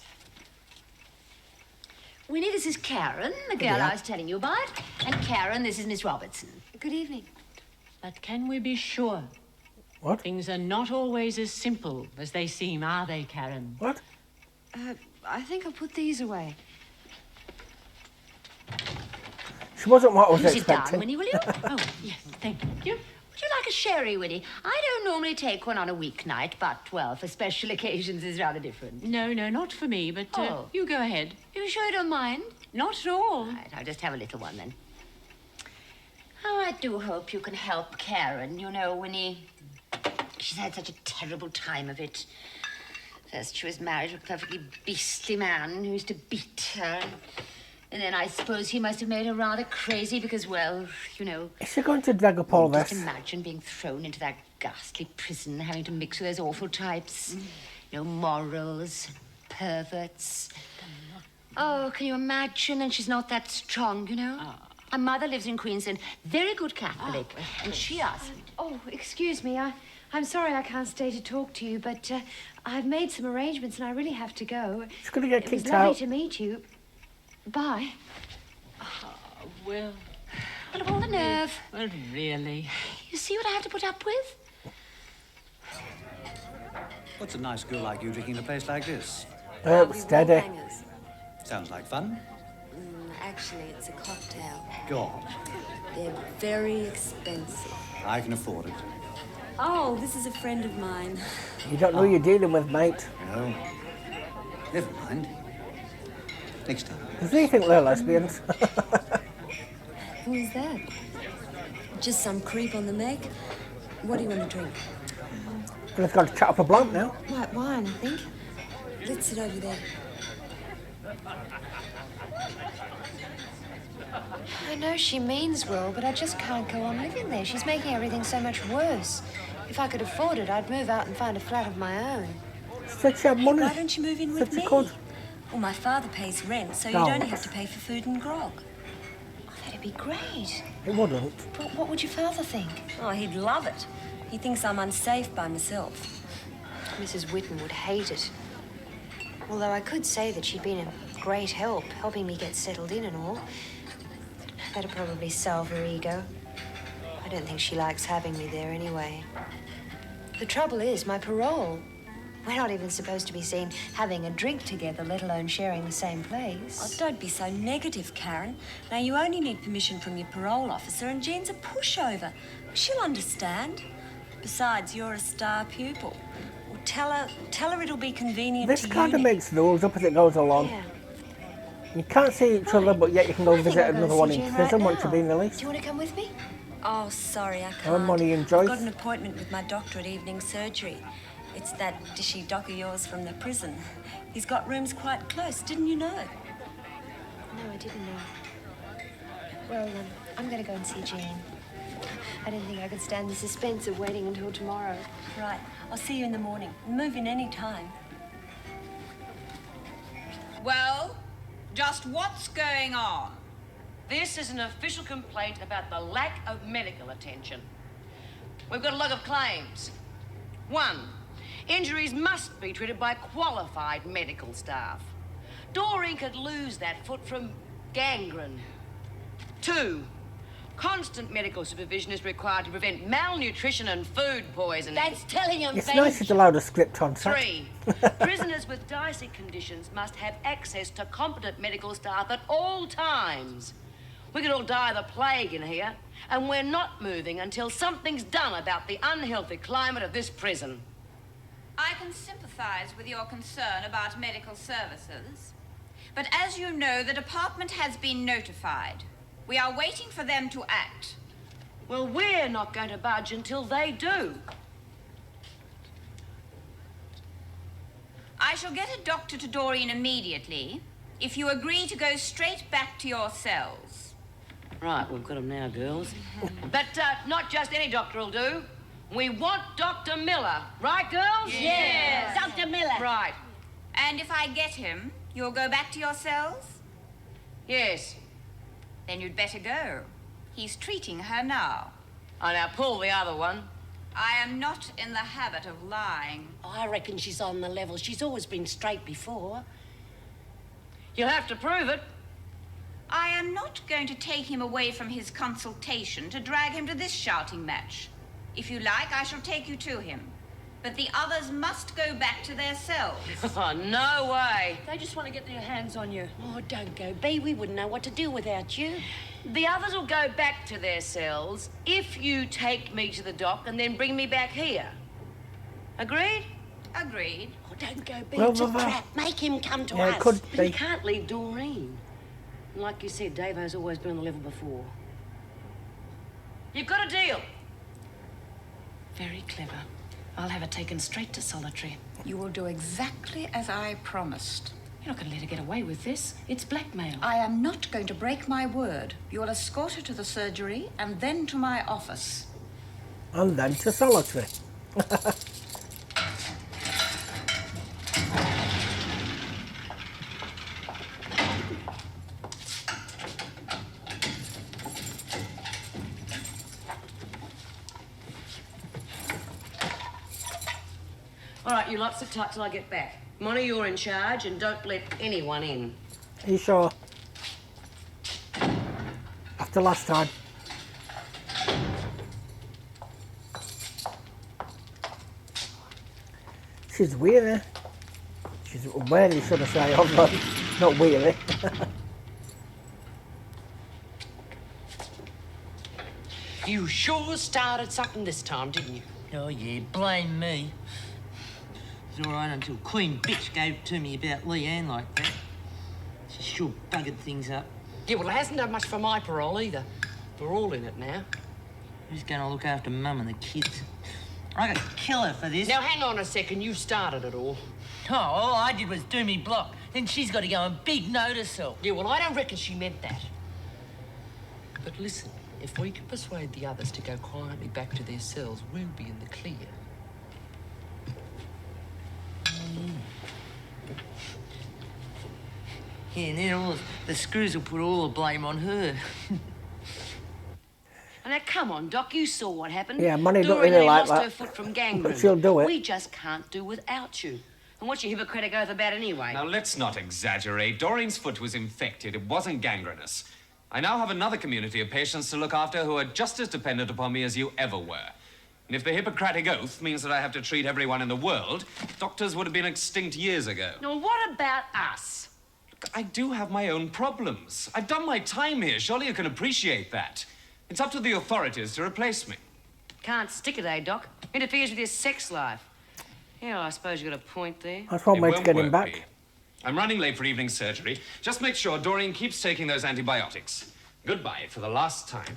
[SPEAKER 1] Winnie, this is Karen, the girl I was telling you about. And Karen, this is Miss Robertson.
[SPEAKER 7] Good evening.
[SPEAKER 15] But can we be sure?
[SPEAKER 4] What?
[SPEAKER 15] Things are not always as simple as they seem, are they, Karen?
[SPEAKER 4] What?
[SPEAKER 7] I think I'll put these away.
[SPEAKER 4] She wasn't what I was
[SPEAKER 1] Sit
[SPEAKER 4] expecting.
[SPEAKER 1] down, Winnie, will you?
[SPEAKER 15] Oh, yes, thank you.
[SPEAKER 1] Would you like a sherry, Winnie? I don't normally take one on a weeknight, but, well, for special occasions is rather different.
[SPEAKER 15] No, not for me, but you go ahead.
[SPEAKER 1] You sure you don't mind?
[SPEAKER 15] Not at all.
[SPEAKER 1] Right, I'll just have a little one, then. Oh, I do hope you can help Karen. You know, Winnie, she's had such a terrible time of it. First she was married to a perfectly beastly man who used to beat her. And then I suppose he must have made her rather crazy because, well, you know...
[SPEAKER 4] Is she going to drag up all this?
[SPEAKER 1] Just imagine being thrown into that ghastly prison, having to mix with those awful types. You know, morals, perverts. Oh, can you imagine? And she's not that strong, you know? Her mother lives in Queensland, very good Catholic. And she asked me...
[SPEAKER 7] Oh, excuse me. I'm sorry I can't stay to talk to you, but I've made some arrangements and I really have to go.
[SPEAKER 4] She's going to get kicked
[SPEAKER 7] It was lovely
[SPEAKER 4] out.
[SPEAKER 7] to meet you. Bye.
[SPEAKER 15] Oh, Will.
[SPEAKER 1] What of all the nerve?
[SPEAKER 15] Well, really?
[SPEAKER 1] You see what I have to put up with?
[SPEAKER 16] What's a nice girl like you drinking in a place like this?
[SPEAKER 4] Steady.
[SPEAKER 16] Sounds like fun.
[SPEAKER 17] Actually, it's a cocktail.
[SPEAKER 16] God,
[SPEAKER 17] They're very expensive.
[SPEAKER 16] I can afford it.
[SPEAKER 17] Oh, this is a friend of mine.
[SPEAKER 4] You don't know who you're dealing with, mate.
[SPEAKER 16] No. Never mind. Next time.
[SPEAKER 4] Does he think they're lesbians?
[SPEAKER 17] Who is that? Just some creep on the Meg. What do you want to drink?
[SPEAKER 4] Well, it's got to chat up a blunt now.
[SPEAKER 17] White wine, I think. Let's sit over there.
[SPEAKER 1] I know she means well, but I just can't go on living there. She's making everything so much worse. If I could afford it, I'd move out and find a flat of my own.
[SPEAKER 4] Such a money.
[SPEAKER 17] Why don't you move in with
[SPEAKER 4] Such a
[SPEAKER 17] me?
[SPEAKER 4] good.
[SPEAKER 17] Well, my father pays rent, so you'd
[SPEAKER 4] No.
[SPEAKER 17] only have to pay for food and grog.
[SPEAKER 1] Oh, that'd be great.
[SPEAKER 4] It wouldn't.
[SPEAKER 1] But what would your father think?
[SPEAKER 17] Oh, he'd love it. He thinks I'm unsafe by myself.
[SPEAKER 1] Mrs. Whitten would hate it. Although I could say that she'd been a great help, helping me get settled in and all. That'd probably salve her ego. I don't think she likes having me there anyway. The trouble is, my parole. We're not even supposed to be seen having a drink together, let alone sharing the same place.
[SPEAKER 17] Oh, don't be so negative, Karen. Now, you only need permission from your parole officer, and Jean's a pushover. She'll understand. Besides, you're a star pupil. Well, tell her it'll be convenient
[SPEAKER 4] This
[SPEAKER 17] to
[SPEAKER 4] kind of
[SPEAKER 17] uni.
[SPEAKER 4] makes rules up as it goes along.
[SPEAKER 1] Yeah.
[SPEAKER 4] You can't see each other, but yet you can go
[SPEAKER 1] I think
[SPEAKER 4] visit
[SPEAKER 1] I'll go
[SPEAKER 4] another
[SPEAKER 1] see
[SPEAKER 4] one in
[SPEAKER 1] Jane
[SPEAKER 4] prison
[SPEAKER 1] right
[SPEAKER 4] once you've
[SPEAKER 1] now.
[SPEAKER 4] been released.
[SPEAKER 1] Do you want to come with me?
[SPEAKER 17] Oh, sorry, I can't.
[SPEAKER 4] Oh, money and Joyce.
[SPEAKER 17] I've got an appointment with my doctor at evening surgery. It's that dishy doc of yours from the prison. He's got rooms quite close, didn't you know?
[SPEAKER 1] No, I didn't know. Well, I'm going to go and see Jane. I didn't think I could stand the suspense of waiting until tomorrow.
[SPEAKER 17] Right, I'll see you in the morning. Move in any time.
[SPEAKER 18] Well, just what's going on?
[SPEAKER 2] This is an official complaint about the lack of medical attention. We've got a lot of claims. 1, injuries must be treated by qualified medical staff. Doreen could lose that foot from gangrene. 2, constant medical supervision is required to prevent malnutrition and food poisoning.
[SPEAKER 9] That's telling him,
[SPEAKER 4] It's nice it's allowed a script on set.
[SPEAKER 2] 3, prisoners with dicey conditions must have access to competent medical staff at all times. We could all die of the plague in here, and we're not moving until something's done about the unhealthy climate of this prison.
[SPEAKER 18] I can sympathize with your concern about medical services, but as you know, the department has been notified. We are waiting for them to act.
[SPEAKER 2] Well, we're not going to budge until they do.
[SPEAKER 18] I shall get a doctor to Doreen immediately if you agree to go straight back to your cells.
[SPEAKER 2] Right, we've got them now, girls. But not just any doctor will do. We want Dr. Miller. Right, girls?
[SPEAKER 18] Yes.
[SPEAKER 9] Dr. Miller.
[SPEAKER 2] Right.
[SPEAKER 18] And if I get him, you'll go back to your cells?
[SPEAKER 2] Yes.
[SPEAKER 18] Then you'd better go. He's treating her now.
[SPEAKER 2] Oh, now pull the other one.
[SPEAKER 18] I am not in the habit of lying.
[SPEAKER 9] I reckon she's on the level. She's always been straight before.
[SPEAKER 2] You'll have to prove it.
[SPEAKER 18] I am not going to take him away from his consultation to drag him to this shouting match. If you like, I shall take you to him. But the others must go back to their cells.
[SPEAKER 2] Oh, no way.
[SPEAKER 9] They just want to get their hands on you. Oh, don't go, Bea. We wouldn't know what to do without you.
[SPEAKER 2] The others will go back to their cells if you take me to the dock and then bring me back here. Agreed?
[SPEAKER 18] Agreed.
[SPEAKER 9] Oh, don't go, Bea.
[SPEAKER 4] Well,
[SPEAKER 9] It's a
[SPEAKER 4] well,
[SPEAKER 9] trap. Make him come to
[SPEAKER 4] Yeah,
[SPEAKER 9] us.
[SPEAKER 4] it could
[SPEAKER 2] But you
[SPEAKER 4] be.
[SPEAKER 2] can't leave Doreen. And like you said, Davo's always been on the level before. You've got a deal.
[SPEAKER 9] Very clever.
[SPEAKER 14] I'll have her taken straight to solitary.
[SPEAKER 18] You will do exactly as I promised.
[SPEAKER 14] You're not going to let her get away with this. It's blackmail.
[SPEAKER 18] I am not going to break my word. You will escort her to the surgery and then to my office.
[SPEAKER 4] And then to solitary.
[SPEAKER 2] All right, you lot sit tight till I get back. Monty, you're in charge, and don't let anyone in.
[SPEAKER 4] Are you sure? After last time. She's weary. She's weary, should I say, although not weary.
[SPEAKER 10] You sure started something this time, didn't you?
[SPEAKER 12] Oh, yeah, blame me. It's all right until Queen Bitch gave it to me about Leanne like that. She sure buggered things up.
[SPEAKER 10] Yeah, well, it hasn't done much for my parole either. We're all in it now.
[SPEAKER 12] Who's going to look after Mum and the kids? I could kill her for this.
[SPEAKER 10] Now, hang on a second. You started it all.
[SPEAKER 12] Oh, all I did was do me block. Then she's got to go and big note herself.
[SPEAKER 10] Yeah, well, I don't reckon she meant that. But listen, if we can persuade the others to go quietly back to their cells, we'll be in the clear.
[SPEAKER 12] Yeah, and then all the screws will put all the blame on her.
[SPEAKER 2] Now, come on, Doc, you saw what happened.
[SPEAKER 4] Yeah, Money don't
[SPEAKER 2] Doreen
[SPEAKER 4] really like
[SPEAKER 2] lost
[SPEAKER 4] that.
[SPEAKER 2] her foot from gangrene.
[SPEAKER 4] She'll do it.
[SPEAKER 2] We just can't do without you. And what's your Hippocratic oath about anyway?
[SPEAKER 11] Now, let's not exaggerate. Doreen's foot was infected. It wasn't gangrenous. I now have another community of patients to look after who are just as dependent upon me as you ever were. And if the Hippocratic oath means that I have to treat everyone in the world, doctors would have been extinct years ago.
[SPEAKER 2] Now, what about us?
[SPEAKER 11] Look, I do have my own problems. I've done my time here. Surely you can appreciate that. It's up to the authorities to replace me.
[SPEAKER 2] Can't stick it, eh, Doc? Interferes with your sex life. Yeah, I suppose you got a point there.
[SPEAKER 4] That's one way to
[SPEAKER 11] won't
[SPEAKER 4] get him
[SPEAKER 11] work,
[SPEAKER 4] back.
[SPEAKER 11] Bea. I'm running late for evening surgery. Just make sure Doreen keeps taking those antibiotics. Goodbye for the last time.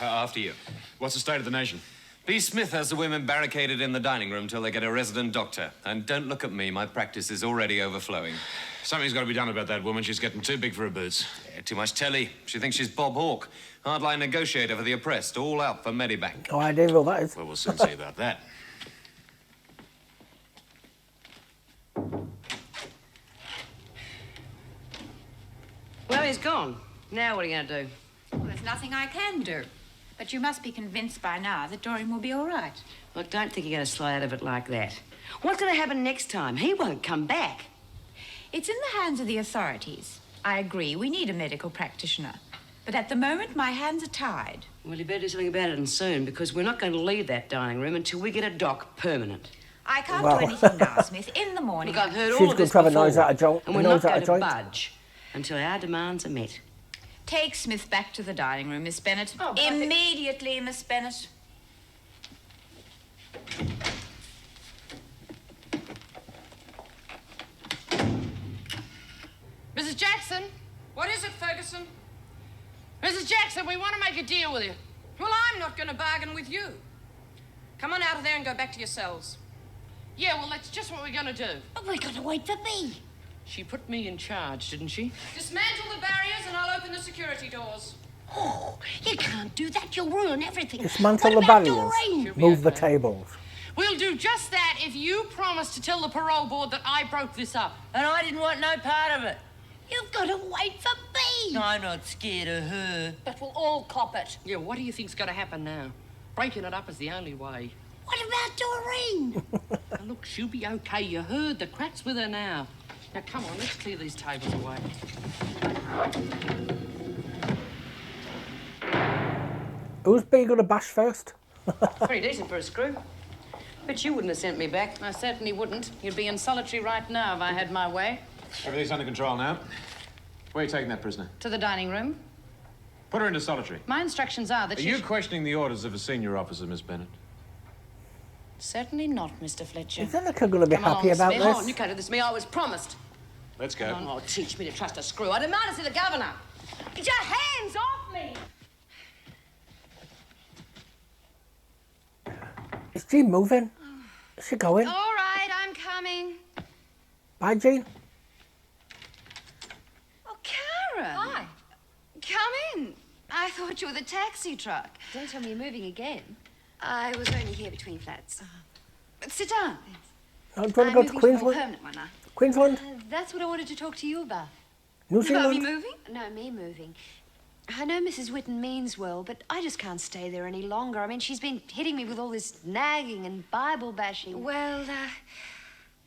[SPEAKER 11] After you.
[SPEAKER 6] What's the state of the nation?
[SPEAKER 11] B. Smith has the women barricaded in the dining room till they get a resident doctor. And don't look at me, my practice is already overflowing.
[SPEAKER 6] Something's got to be done about that woman. She's getting too big for her boots.
[SPEAKER 11] Yeah, too much telly. She thinks she's Bob Hawke, hardline negotiator for the oppressed, all out for Medibank.
[SPEAKER 4] No idea who that is.
[SPEAKER 6] Well, we'll soon see about that.
[SPEAKER 2] Well, he's gone. Now what are you going to do?
[SPEAKER 18] Well, there's nothing I can do. But you must be convinced by now that Doreen will be all right.
[SPEAKER 2] Look, don't think you're going to slide out of it like that. What's going to happen next time? He won't come back.
[SPEAKER 18] It's in the hands of the authorities. I agree, we need a medical practitioner. But at the moment, my hands are tied.
[SPEAKER 2] Well, you better do something about it, and soon, because we're not going to leave that dining room until we get a doc permanent.
[SPEAKER 18] I can't do anything now, Smith. In the morning...
[SPEAKER 2] Look, I've heard
[SPEAKER 4] She's
[SPEAKER 2] all of this
[SPEAKER 4] going to have a
[SPEAKER 2] before,
[SPEAKER 4] noise out of joint.
[SPEAKER 2] and we're not going to budge until our demands are met.
[SPEAKER 18] Take Smith back to the dining room, Miss Bennett. Oh, immediately, Miss Bennett.
[SPEAKER 14] Mrs. Jackson? What is it, Ferguson? Mrs. Jackson, we want to make a deal with you. Well, I'm not going to bargain with you. Come on out of there and go back to your cells. Yeah, well, that's just what we're going to do.
[SPEAKER 9] But we're going to wait for Bea.
[SPEAKER 10] She put me in charge, didn't she?
[SPEAKER 14] Dismantle the barriers and I'll open the security doors.
[SPEAKER 9] Oh, you can't do that. You'll ruin everything.
[SPEAKER 4] Dismantle
[SPEAKER 9] What
[SPEAKER 4] the
[SPEAKER 9] about
[SPEAKER 4] barriers.
[SPEAKER 9] Doreen?
[SPEAKER 4] Move the tables.
[SPEAKER 10] We'll do just that if you promise to tell the parole board that I broke this up.
[SPEAKER 12] And I didn't want no part of it.
[SPEAKER 9] You've got to wait for Bea.
[SPEAKER 12] I'm not scared of her.
[SPEAKER 14] But we'll all cop it.
[SPEAKER 10] Yeah, what do you think's going to happen now? Breaking it up is the only way.
[SPEAKER 9] What about Doreen?
[SPEAKER 10] Now, look, she'll be okay. You heard the crack's with her now. Now, come on, let's clear these tables away.
[SPEAKER 4] Who's Bea going to bash first?
[SPEAKER 2] Pretty decent for a screw. But you wouldn't have sent me back.
[SPEAKER 14] I certainly wouldn't. You'd be in solitary right now if I had my way.
[SPEAKER 6] Everything's under control now. Where are you taking that prisoner?
[SPEAKER 14] To the dining room.
[SPEAKER 6] Put her into solitary.
[SPEAKER 14] My instructions are that
[SPEAKER 6] Are you questioning the orders of a senior officer, Miss Bennett?
[SPEAKER 14] Certainly not, Mr. Fletcher.
[SPEAKER 4] Is Annika going to be happy about
[SPEAKER 2] Smith.
[SPEAKER 4] this?
[SPEAKER 2] Oh, you can't do this to me. I was promised.
[SPEAKER 6] Let's go.
[SPEAKER 2] Come on, oh, teach me to trust a screw. I demand to see the governor. Get your hands off me!
[SPEAKER 4] Jean moving? Is she going?
[SPEAKER 1] All right, I'm coming.
[SPEAKER 4] Bye, Jean.
[SPEAKER 1] Oh, Karen.
[SPEAKER 7] Hi.
[SPEAKER 1] Come in. I thought you were the taxi truck.
[SPEAKER 7] Don't tell me you're moving again.
[SPEAKER 1] I was only here between flats. Sit down.
[SPEAKER 4] No, do you want to go to Queensland?
[SPEAKER 1] Permanent one now.
[SPEAKER 4] Queensland?
[SPEAKER 7] That's what I wanted to talk to you about.
[SPEAKER 4] New Zealand?
[SPEAKER 1] About me moving?
[SPEAKER 7] No, me moving. I know Mrs. Whitten means well, but I just can't stay there any longer. I mean, she's been hitting me with all this nagging and Bible bashing.
[SPEAKER 1] Well,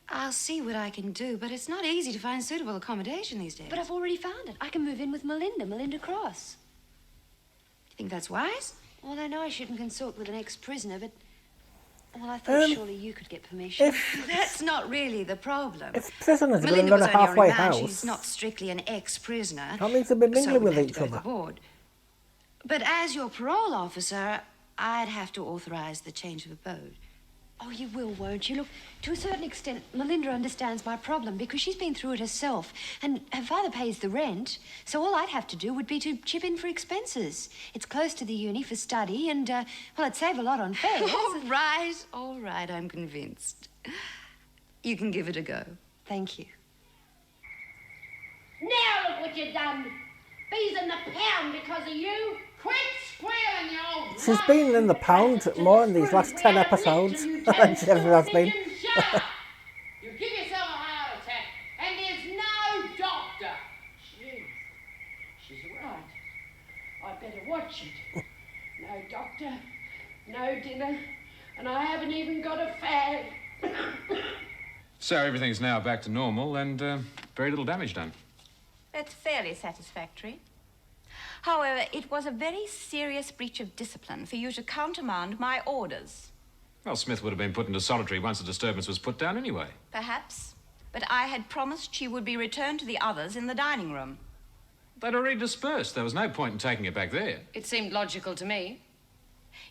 [SPEAKER 1] I'll see what I can do, but it's not easy to find suitable accommodation these days.
[SPEAKER 7] But I've already found it. I can move in with Melinda Cross.
[SPEAKER 1] You think that's wise?
[SPEAKER 7] Well, I know I shouldn't consult with an ex-prisoner, but... Well, I thought surely you could get permission.
[SPEAKER 1] That's not really the problem.
[SPEAKER 4] If prisoners are going
[SPEAKER 1] Melinda
[SPEAKER 4] to
[SPEAKER 1] was
[SPEAKER 4] go to
[SPEAKER 1] only
[SPEAKER 4] halfway
[SPEAKER 1] on remand.
[SPEAKER 4] house,
[SPEAKER 1] She's not strictly an ex-prisoner.
[SPEAKER 4] that means they'll be mingling with each other.
[SPEAKER 1] But as your parole officer, I'd have to authorize the change of abode.
[SPEAKER 7] Oh, you will, won't you? Look, to a certain extent, Melinda understands my problem because she's been through it herself. And her father pays the rent, so all I'd have to do would be to chip in for expenses. It's close to the uni for study and, well, it'd save a lot on fares.
[SPEAKER 1] All right, I'm convinced. You can give it a go.
[SPEAKER 7] Thank you.
[SPEAKER 9] Now look what you've done. Bees in the pound because of you.
[SPEAKER 8] Quit squealing, you old...
[SPEAKER 4] She's been in the pound more in these last 10 episodes than she ever has been.
[SPEAKER 8] Shut up! You give yourself a heart attack, and there's no doctor. Jeez, she's right. I'd better watch it. No doctor, no dinner, and I haven't even got a fag.
[SPEAKER 6] So everything's now back to normal and very little damage done.
[SPEAKER 18] That's fairly satisfactory. However, it was a very serious breach of discipline for you to countermand my orders.
[SPEAKER 6] Well, Smith would have been put into solitary once the disturbance was put down anyway.
[SPEAKER 18] Perhaps. But I had promised she would be returned to the others in the dining room.
[SPEAKER 6] They'd already dispersed. There was no point in taking it back there.
[SPEAKER 14] It seemed logical to me.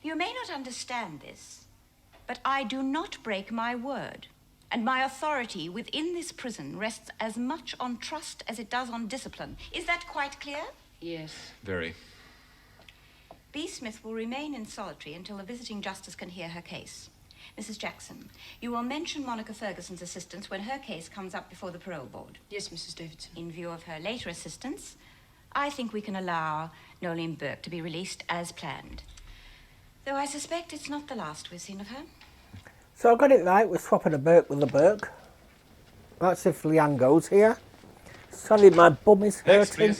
[SPEAKER 18] You may not understand this, but I do not break my word. And my authority within this prison rests as much on trust as it does on discipline. Is that quite clear?
[SPEAKER 14] Yes.
[SPEAKER 6] Very.
[SPEAKER 18] B. Smith will remain in solitary until the visiting justice can hear her case. Mrs. Jackson, you will mention Monica Ferguson's assistance when her case comes up before the parole board.
[SPEAKER 3] Yes, Mrs. Davidson.
[SPEAKER 18] In view of her later assistance, I think we can allow Nolene Burke to be released as planned. Though I suspect it's not the last we've seen of her.
[SPEAKER 4] So I got it right, we're swapping a Burke with a Burke. That's if Leanne goes here. Sorry, my bum is hurting.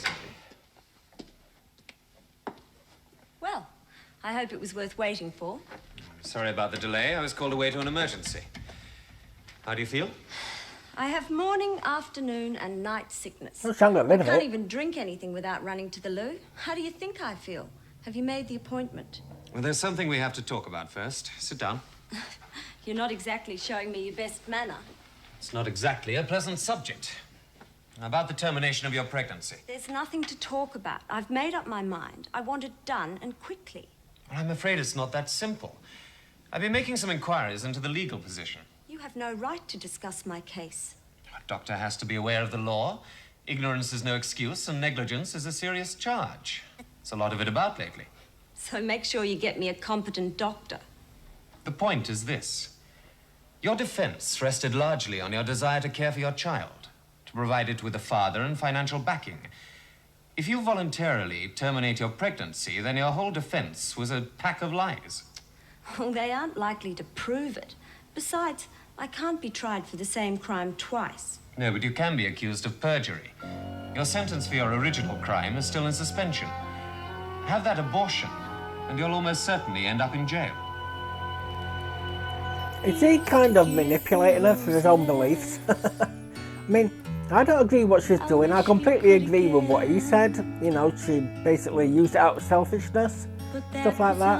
[SPEAKER 17] Well, I hope it was worth waiting for.
[SPEAKER 11] Sorry about the delay. I was called away to an emergency. How do you feel?
[SPEAKER 17] I have morning, afternoon and night sickness.
[SPEAKER 4] Well, sound like a bit of
[SPEAKER 17] I can't
[SPEAKER 4] it.
[SPEAKER 17] even drink anything without running to the loo. How do you think I feel? Have you made the appointment?
[SPEAKER 11] Well, there's something we have to talk about first. Sit down.
[SPEAKER 17] You're not exactly showing me your best manner.
[SPEAKER 11] It's not exactly a pleasant subject. About the termination of your pregnancy.
[SPEAKER 17] There's nothing to talk about. I've made up my mind. I want it done and quickly.
[SPEAKER 11] Well, I'm afraid it's not that simple. I've been making some inquiries into the legal position.
[SPEAKER 17] You have no right to discuss my case.
[SPEAKER 11] A doctor has to be aware of the law. Ignorance is no excuse, and negligence is a serious charge. There's a lot of it about lately.
[SPEAKER 17] So make sure you get me a competent doctor.
[SPEAKER 11] The point is this. Your defense rested largely on your desire to care for your child, to provide it with a father and financial backing. If you voluntarily terminate your pregnancy, then your whole defense was a pack of lies.
[SPEAKER 17] Well, they aren't likely to prove it. Besides, I can't be tried for the same crime twice.
[SPEAKER 11] No, but you can be accused of perjury. Your sentence for your original crime is still in suspension. Have that abortion, and you'll almost certainly end up in jail.
[SPEAKER 4] Is he kind of manipulating her for his own beliefs? I mean, I don't agree what she's doing. I completely agree with what he said. You know, she basically used it out of selfishness, stuff like that.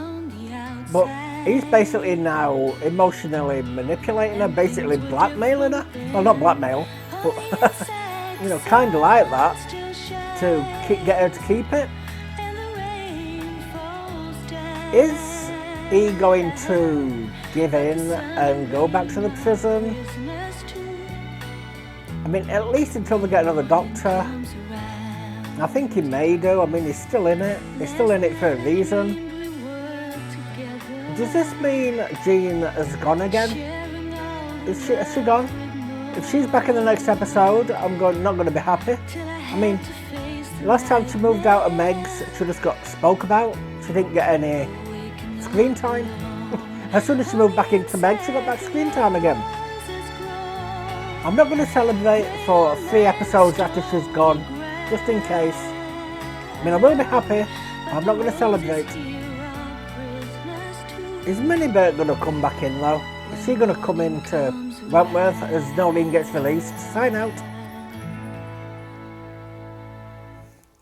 [SPEAKER 4] But he's basically now emotionally manipulating her, basically blackmailing her. Well, not blackmail, but, you know, kind of like that, to get her to keep it. Is he going to give in and go back to the prison? I mean, at least until they get another doctor. I think he may do. I mean, he's still in it. He's still in it for a reason. does this mean Jean has gone again? Has she gone? If she's back in the next episode, I'm not going to be happy. I mean, last time she moved out of Meg's, she just got spoke about. She didn't get any screen time. As soon as she moved back into Meg, she got back screen time again. I'm not going to celebrate for 3 episodes after she's gone, just in case. I mean, I will be happy, but I'm not going to celebrate. Is Minnie Burke going to come back in though? Is she going to come into Wentworth as Nolene gets released? Sign out.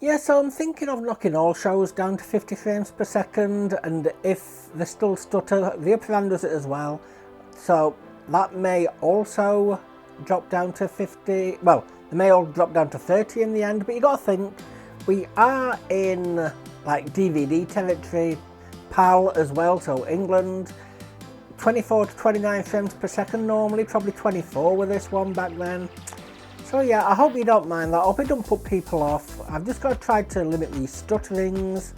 [SPEAKER 4] Yeah, so I'm thinking of knocking all shows down to 50 frames per second, and if they still stutter, the upper hand does it as well. So that may also drop down to 50, well, they may all drop down to 30 in the end, but you got to think, we are in like DVD territory, PAL as well, so England, 24 to 29 frames per second normally, probably 24 with this one back then. So yeah, I hope you don't mind that. I hope it don't put people off. I've just got to try to limit these stutterings.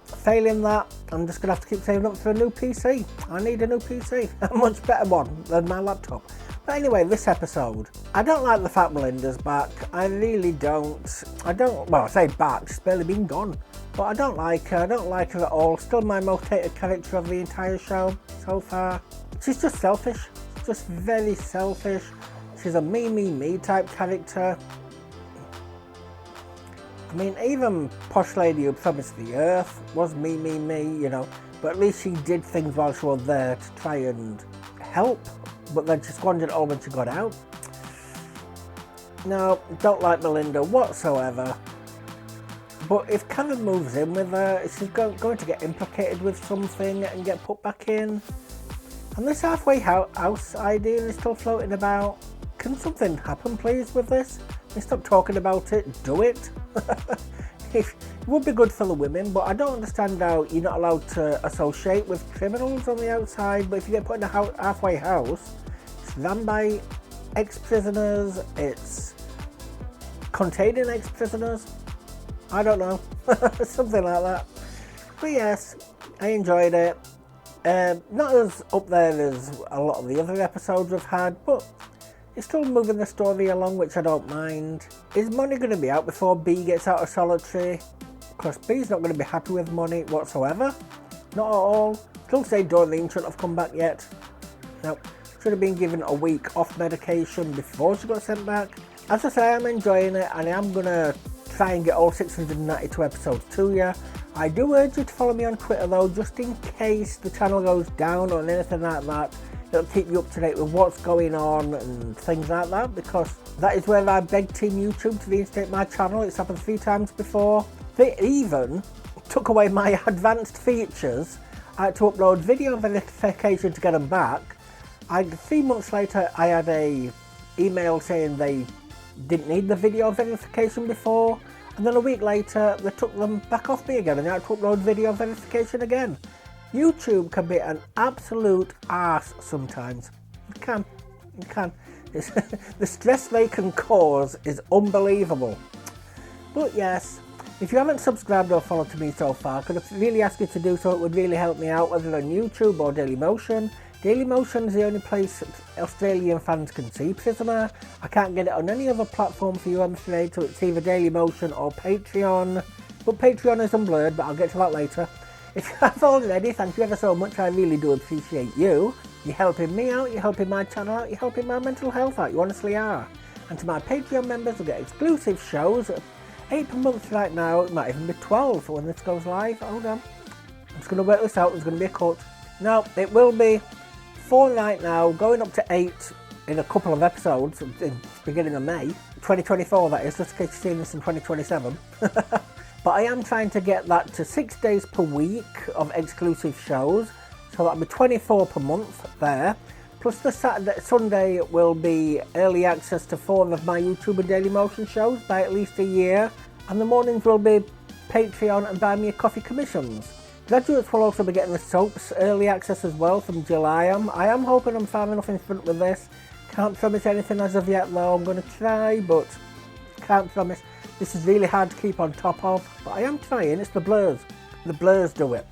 [SPEAKER 4] Failing that, I'm just going to have to keep saving up for a new PC. I need a new PC, a much better one than my laptop. But anyway, this episode, I don't like the fact Melinda's back. I really don't. Well, I say back, she's barely been gone. But I don't like her. I don't like her at all. Still my most hated character of the entire show so far. She's just selfish. Just very selfish. She's a me type character. I mean, even Posh Lady Who Promised the Earth was me, you know. But at least she did things while she was there to try and help. But then she squandered it all when she got out. No, don't like Melinda whatsoever. But if Karen moves in with her, she's going to get implicated with something and get put back in. And this halfway house idea is still floating about. Can something happen, please, with this? Stop talking about it, do it. It would be good for the women, but I don't understand how you're not allowed to associate with criminals on the outside. But if you get put in a halfway house, it's run by ex-prisoners, it's containing ex-prisoners. I don't know, something like that. But yes, I enjoyed it. Not as up there as a lot of the other episodes we've had, but it's still moving the story along, which I don't mind. Is Money going to be out before B gets out of solitary? Because B's not going to be happy with Money whatsoever. Not at all. Still say Doreen shouldn't have come back yet. No, should have been given a week off medication before she got sent back. As I say, I'm enjoying it, and I am going to try and get all 692 episodes to you. I do urge you to follow me on Twitter though, just in case the channel goes down or anything like that. It'll keep you up to date with what's going on and things like that, because that is where I begged Team YouTube to reinstate my channel. It's happened 3 times before. They even took away my advanced features. I had to upload video verification to get them back. 3 months later, I had a email saying they didn't need the video verification before, and then a week later they took them back off me again and I had to upload video verification again. YouTube can be an absolute arse sometimes. It can. The stress they can cause is unbelievable. But yes, if you haven't subscribed or followed to me so far, I could really ask you to do so. It would really help me out, whether on YouTube or Dailymotion. Dailymotion is the only place Australian fans can see Prisoner. I can't get it on any other platform for you, I'm afraid, so it's either Dailymotion or Patreon. But Patreon is unblurred, but I'll get to that later. If you have already, thank you ever so much. I really do appreciate you. You're helping me out, you're helping my channel out, you're helping my mental health out. You honestly are. And to my Patreon members, you'll get exclusive shows. 8 per month right now. It might even be 12 when this goes live. Hold on. I'm just going to work this out. There's going to be a cut. No, it will be 4 right now, going up to 8 in a couple of episodes in the beginning of May. 2024, that is, just in case you're seeing this in 2027. But I am trying to get that to 6 days per week of exclusive shows. So that'll be 24 per month there. Plus the Sunday will be early access to 4 of my YouTube and Dailymotion shows by at least a year. And the mornings will be Patreon and Buy Me a Coffee commissions. Graduates will also be getting the soaps early access as well from July. I am hoping I'm far enough in front with this. Can't promise anything as of yet though. I'm going to try, but can't promise. This is really hard to keep on top of, but I am trying. It's the blurs. The blurs do it.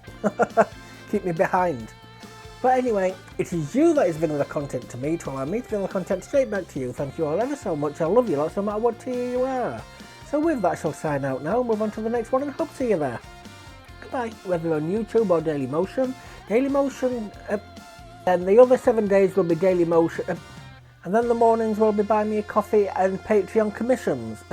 [SPEAKER 4] Keep me behind. But anyway, it is you that is bringing the content to me to allow me to bring the content straight back to you. Thank you all ever so much. I love you lots no matter what tier you are. So with that, I shall sign out now and move on to the next one and hope to see you there. Goodbye. Whether on YouTube or Dailymotion. Dailymotion, and the other 7 days will be Dailymotion. And then the mornings will be Buy Me a Coffee and Patreon commissions.